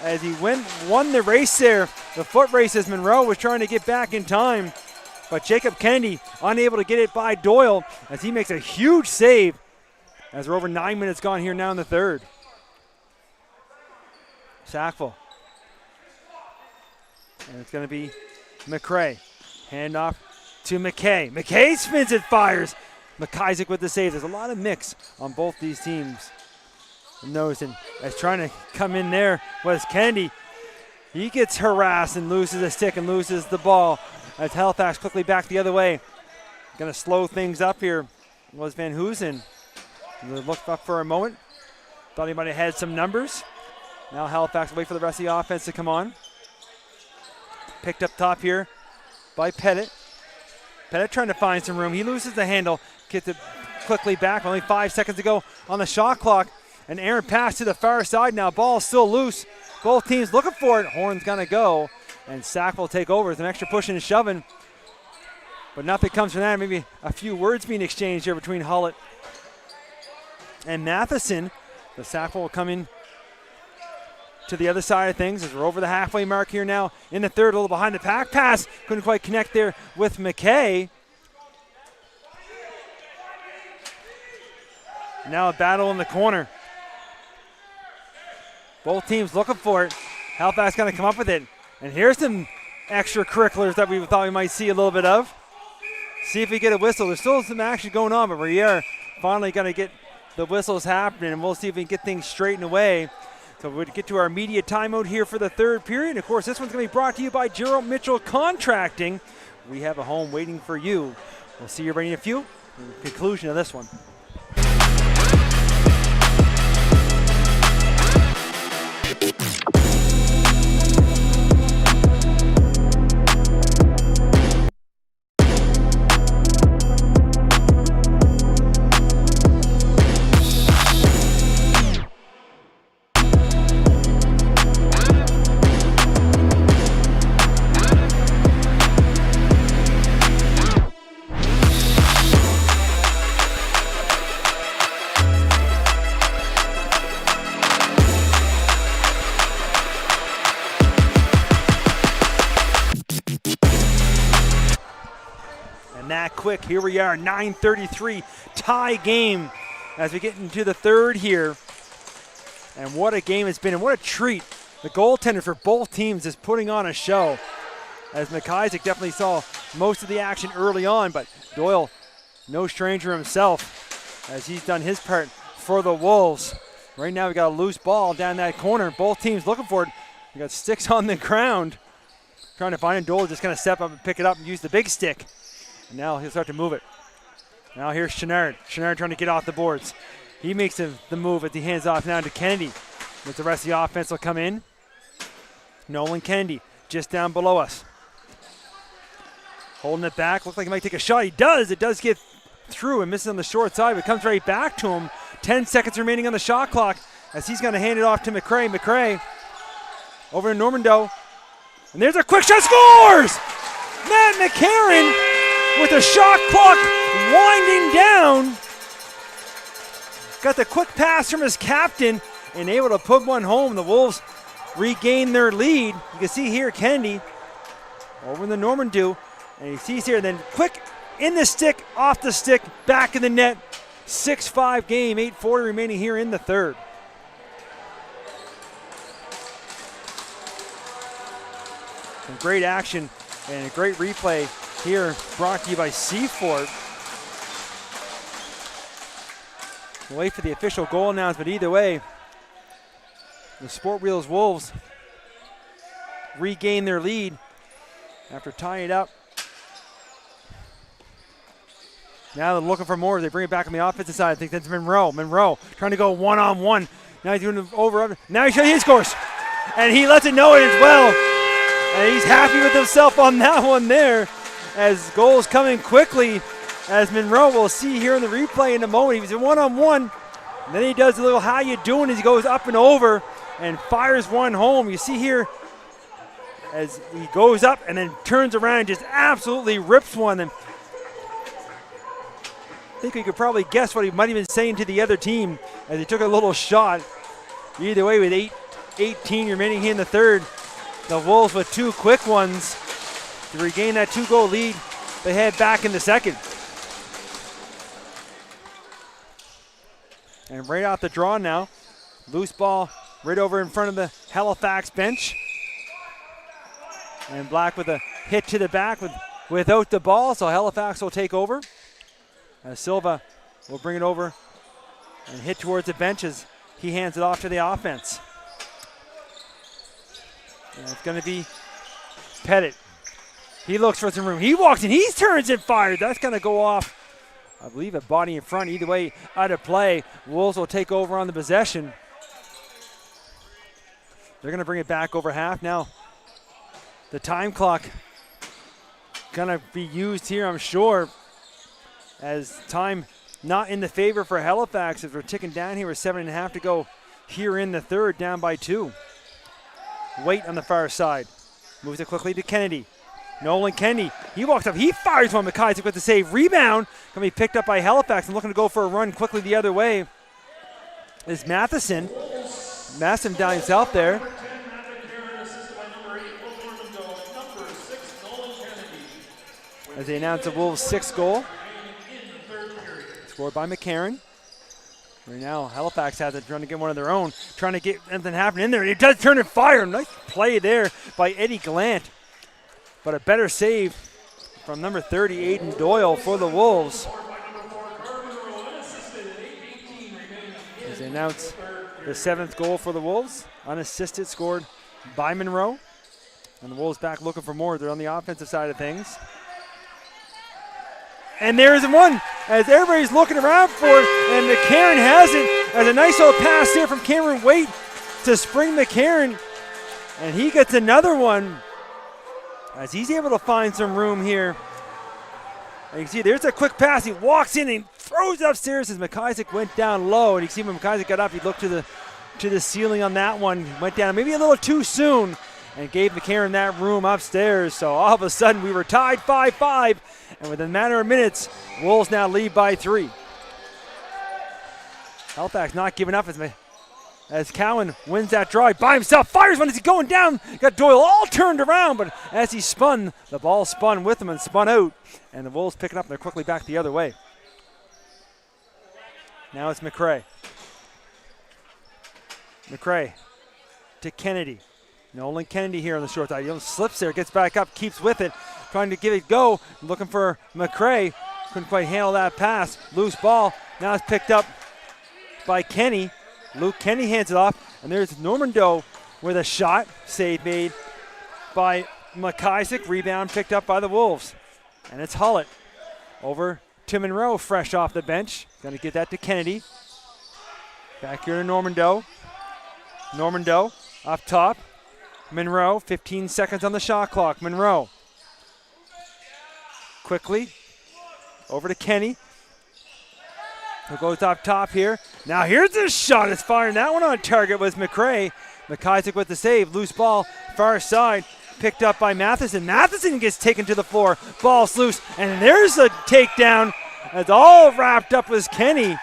As he won the race there. The foot race as Monroe was trying to get back in time. But Jacob Kennedy unable to get it by Doyle as he makes a huge save. As we're over 9 minutes gone here now in the third. Sackville. And it's going to be McRae. Hand off to McKay. McKay spins it, fires. McIsaac with the save. There's a lot of mix on both these teams. Noticing as trying to come in there was Kennedy. He gets harassed and loses a stick and loses the ball. As Halifax quickly back the other way. Going to slow things up here was Van Hoosen. Looked up for a moment. Thought he might have had some numbers. Now Halifax wait for the rest of the offense to come on. Picked up top here by Pettit. Pettit trying to find some room. He loses the handle. Gets it quickly back. Only 5 seconds to go on the shot clock. And Aaron pass to the far side now. Ball still loose. Both teams looking for it. Horn's going to go. And Sack will take over. It's an extra pushing and shoving. But nothing comes from that. Maybe a few words being exchanged here between Hullett and Matheson. The Sack will come in to the other side of things as we're over the halfway mark here now in the third. A little behind the pack pass. Couldn't quite connect there with McKay. Now a battle in the corner. Both teams looking for it. Halifax going to come up with it. And here's some extracurriculars that we thought we might see a little bit of. See if we get a whistle. There's still some action going on, but we are finally going to get the whistles happening, and we'll see if we can get things straightened away. So we'll get to our media timeout here for the third period. Of course, this one's going to be brought to you by Gerald Mitchell Contracting. We have a home waiting for you. We'll see you in a few. Conclusion of this one. quick. Here we are, 9:33 tie game as we get into the third here. And what a game it's been, and what a treat. The goaltender for both teams is putting on a show, as McIsaac definitely saw most of the action early on, but Doyle, no stranger himself, as he's done his part for the Wolves. Right now we got a loose ball down that corner. Both teams looking for it. We got sticks on the ground, trying to find it. Doyle just kind of step up and pick it up and use the big stick. And now he'll start to move it. Now here's Chenard. Chenard trying to get off the boards. He makes the move as he hands off now to Kennedy. But the rest of the offense will come in. Nolan Kennedy just down below us. Holding it back. Looks like he might take a shot. He does. It does get through and misses on the short side, but it comes right back to him. 10 seconds remaining on the shot clock as he's going to hand it off to McRae. McRae over to Normando. And there's a quick shot. Scores! Matt McCarron with the shot clock winding down. Got the quick pass from his captain and able to put one home. The Wolves regain their lead. You can see here Kennedy over in the Normandie. And he sees here, then quick in the stick, off the stick, back in the net. 6-5 game, 8:40 remaining here in the third. Some great action and a great replay here brought to you by Seaford. We'll wait for the official goal announcement. Either way, the Sportwheels Wolves regain their lead after tying it up. Now they're looking for more. They bring it back on the offensive side. I think that's Monroe. Monroe trying to go one-on-one. Now he's doing it over. Now he scores. And he lets it know it as well. And he's happy with himself on that one there. As goals coming quickly. As Monroe, we'll see here in the replay in a moment. He was in one-on-one. And then he does a little how you doing as he goes up and over and fires one home. You see here as he goes up and then turns around and just absolutely rips one. And I think we could probably guess what he might have been saying to the other team as he took a little shot. Either way, with 8:18 remaining here in the third, the Wolves with two quick ones to regain that 2-goal lead. They head back in the second. And right off the draw now, loose ball right over in front of the Halifax bench. And Black with a hit to the back without the ball, so Halifax will take over. As Silva will bring it over and hit towards the bench as he hands it off to the offense. And it's going to be Pettit. He looks for some room. He walks in. He turns and fires. That's going to go off, I believe, a body in front. Either way, out of play. Wolves will take over on the possession. They're going to bring it back over half now. The time clock going to be used here, I'm sure, as time not in the favor for Halifax as we're ticking down here with 7.5 to go here in the third, down by 2. Waite on the far side. Moves it quickly to Kennedy. Nolan Kennedy, he walks up, he fires one. McIsaac with the save. Rebound can be picked up by Halifax and looking to go for a run quickly the other way is Matheson. Matheson down himself there. As they announce the Wolves' 6th goal. Scored by McCarron. Right now, Halifax has it, trying to get one of their own, trying to get something happen in there. It does turn and fire. Nice play there by Eddie Gallant. But a better save from number 30, Aiden Doyle, for the Wolves. As they announce the 7th goal for the Wolves, unassisted, scored by Monroe. And the Wolves back looking for more. They're on the offensive side of things. And there's one as everybody's looking around for it, and McCarron has it as a nice little pass there from Cameron Waite to Spring McCarron. And he gets another one as he's able to find some room here. And you can see there's a quick pass. He walks in and throws it upstairs as McIsaac went down low. And you can see when McIsaac got up, he looked to the ceiling on that one. Went down maybe a little too soon and gave McCarron that room upstairs. So all of a sudden we were tied 5-5. And within a matter of minutes, Wolves now lead by 3. Halifax not giving up as as Cowan wins that drive by himself, fires one as he's going down. Got Doyle all turned around, but as he spun, the ball spun with him and spun out. And the Wolves pick it up, and they're quickly back the other way. Now it's McRae. McRae to Kennedy. Nolan Kennedy here on the short side. He slips there, gets back up, keeps with it, trying to give it go. Looking for McRae. Couldn't quite handle that pass. Loose ball. Now it's picked up by Kenny. Luke Kenny hands it off. And there's Normando with a shot. Save made by McIsaac. Rebound picked up by the Wolves. And it's Hullett over to Monroe, fresh off the bench. Going to get that to Kennedy. Back here to Normando. Normando up top. Monroe, 15 seconds on the shot clock. Monroe. Quickly. Over to Kenny. Who goes up top here. Now here's the shot. It's firing. That one on target was McRae. McIsaac with the save. Loose ball, far side. Picked up by Matheson. Matheson gets taken to the floor. Ball's loose. And there's a takedown. It's all wrapped up with Kenny.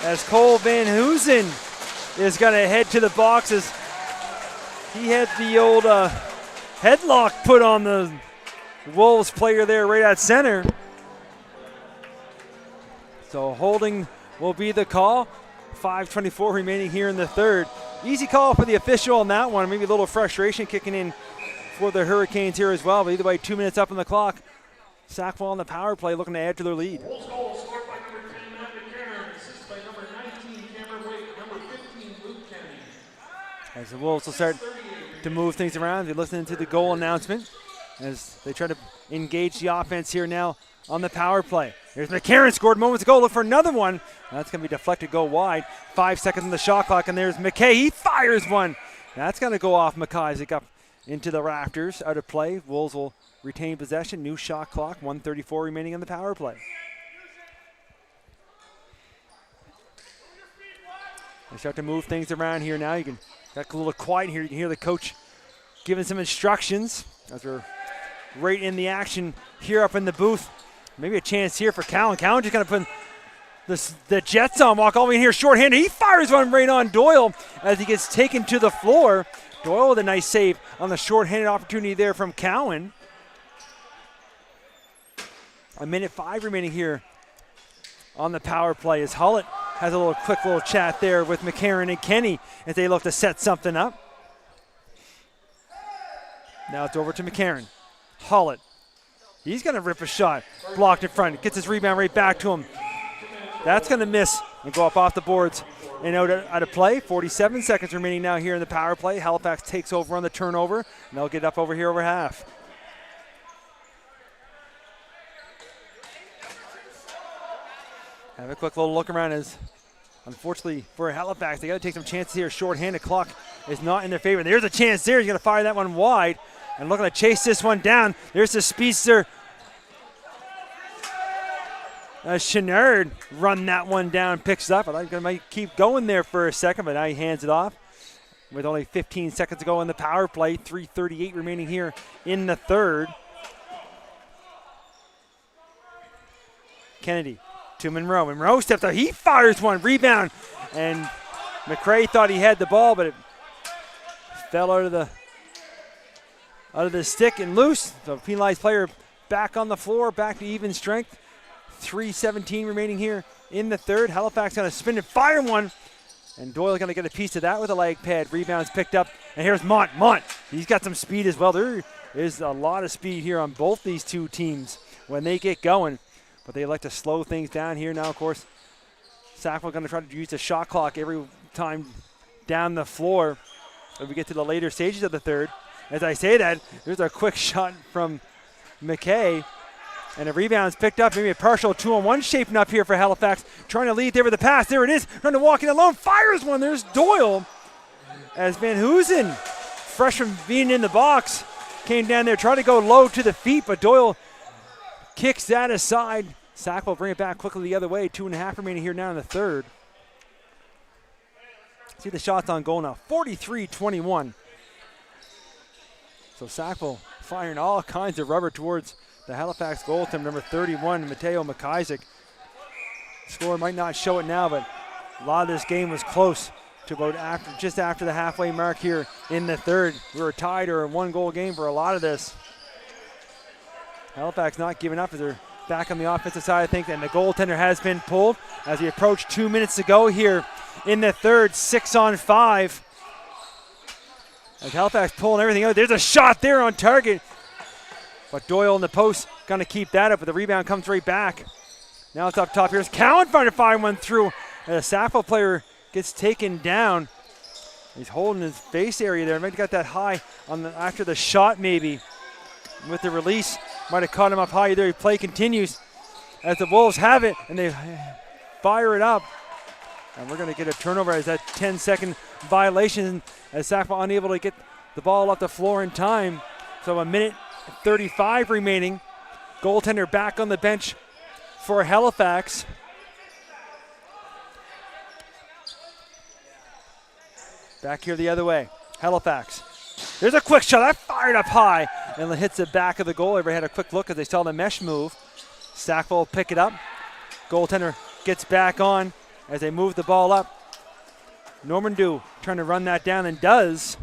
As Cole Van Hoosen is going to head to the boxes. He had the old headlock put on the Wolves player there right at center. So holding will be the call. 5:24 remaining here in the third. Easy call for the official on that one. Maybe a little frustration kicking in for the Hurricanes here as well. But either way, 2 minutes up on the clock. Sackville on the power play looking to add to their lead. Wolves goal scored by number 10, Matt McCarron. Assist by number 19, Cameron Wake. Number 15, Luke Kenny. As the Wolves will start to move things around. They're listening to the goal announcement as they try to engage the offense here now on the power play. Here's McCarron, scored moments ago. Look for another one. That's going to be deflected, go wide. 5 seconds on the shot clock, and there's McKay. He fires one. That's going to go off McIsaac up into the rafters, out of play. Wolves will retain possession. New shot clock, 1:34 remaining on the power play. They start to move things around here now. You can get a little quiet here. You can hear the coach giving some instructions as we're right in the action here up in the booth. Maybe a chance here for Cowan. Cowan just going to put the Jets on, walk all the way in here short-handed. He fires one right on Doyle as he gets taken to the floor. Doyle with a nice save on the short-handed opportunity there from Cowan. 1:05 remaining here on the power play as Hullett has a quick little chat there with McCarron and Kenny as they look to set something up. Now it's over to McCarron. Hullett. He's going to rip a shot. Blocked in front. Gets his rebound right back to him. That's going to miss and go up off the boards and out of play. 47 seconds remaining now here in the power play. Halifax takes over on the turnover, and they'll get up over here over half. Have a quick little look around as, unfortunately for Halifax, they got to take some chances here. Short-handed clock is not in their favor. There's a chance there. He's going to fire that one wide. And looking to chase this one down. There's the speedster. Chenard run that one down, picks it up. I think I might keep going there for a second, but now he hands it off. With only 15 seconds to go in the power play. 3:38 remaining here in the third. Kennedy to Monroe. Monroe steps up. He fires one. Rebound. And McRae thought he had the ball, but it fell out of the stick and loose. So penalized player back on the floor, back to even strength. 3:17 remaining here in the third. Halifax going to spin and fire one. And Doyle going to get a piece of that with a leg pad. Rebounds picked up. And here's Mont. He's got some speed as well. There is a lot of speed here on both these two teams when they get going. But they like to slow things down here now, of course. Sackville going to try to use the shot clock every time down the floor as we get to the later stages of the third. As I say that, there's a quick shot from McKay. And a rebound's picked up. Maybe a partial 2-on-1 shaping up here for Halifax. Trying to lead there with the pass. There it is. Trying to walk in alone. Fires one. There's Doyle. As Van Hoosen, fresh from being in the box, came down there. Tried to go low to the feet, but Doyle kicks that aside. Sackville bring it back quickly the other way. 2.5 remaining here now in the third. See the shots on goal now. 43-21. So Sackville firing all kinds of rubber towards the Halifax goaltender, number 31, Mateo McIsaac. Score might not show it now, but A lot of this game was close to about just after the halfway mark here in the third. We were tied or a 1-goal game for a lot of this. Halifax not giving up as they're back on the offensive side, I think, and the goaltender has been pulled as we approach 2 minutes to go here in the third, 6-on-5. As Halifax pulling everything out. There's a shot there on target. But Doyle in the post going to keep that up, but the rebound comes right back. Now it's up top. Here's Cowan trying to find one through. And the Sackville player gets taken down. He's holding his face area there. Might have got that high on after the shot maybe. With the release, might have caught him up high there. Play continues as the Wolves have it, and they fire it up. And we're going to get a turnover as that 10-second violation as Sackville unable to get the ball off the floor in time. So a minute 35 remaining. Goaltender back on the bench for Halifax. Back here the other way. Halifax. There's a quick shot. That fired up high and hits the back of the goal. Everybody had a quick look as they saw the mesh move. Sackville pick it up. Goaltender gets back on as they move the ball up. Normandeau trying to run that down and does.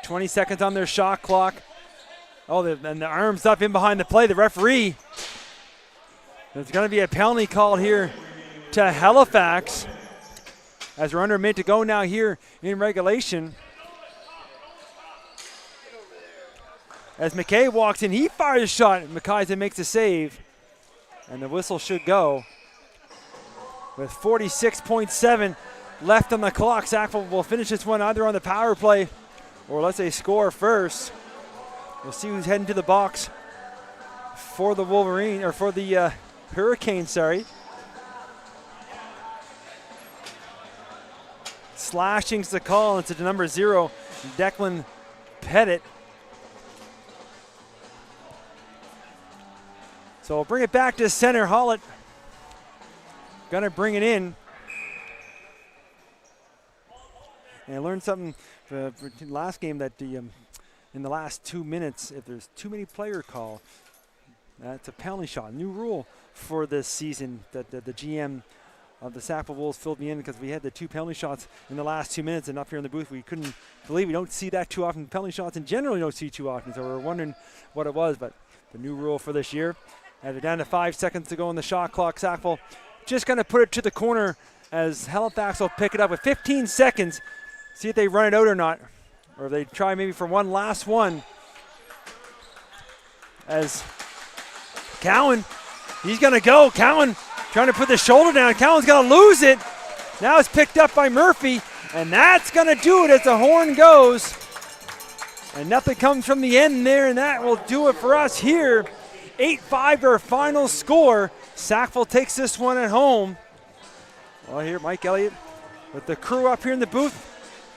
20 seconds on their shot clock. Oh, and the arms up in behind the play. The referee. There's going to be a penalty call here to Halifax as we're under a minute to go now here in regulation. As McKay walks in, he fires a shot. McKaysen makes a save. And the whistle should go. With 46.7 left on the clock, Sackville will finish this one either on the power play or let's say score first. We'll see who's heading to the box for the Wolverine, or for the Hurricanes, sorry. Slashing's the call. It's to number 0, Declan Pettit. So we'll bring it back to center. Hollett gonna bring it in. And I learned something for last game that in the last 2 minutes, if there's too many player call, that's a penalty shot. New rule for this season that the GM of the Sackville Wolves filled me in because we had the 2 penalty shots in the last 2 minutes, and up here in the booth we couldn't believe we don't see that too often. Penalty shots in general we don't see too often, so we were wondering what it was, but the new rule for this year. And they're down to 5 seconds to go on the shot clock. Sackville just going to put it to the corner as Halifax will pick it up with 15 seconds. See if they run it out or not. Or if they try maybe for one last one. As Cowan, he's going to go. Cowan trying to put the shoulder down. Cowan's going to lose it. Now it's picked up by Murphy. And that's going to do it as the horn goes. And nothing comes from the end there. And that will do it for us here. 8-5 our final score. Sackville takes this one at home. Well, here Mike Elliott with the crew up here in the booth.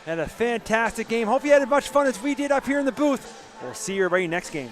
Had a fantastic game. Hope you had as much fun as we did up here in the booth. We'll see you everybody next game.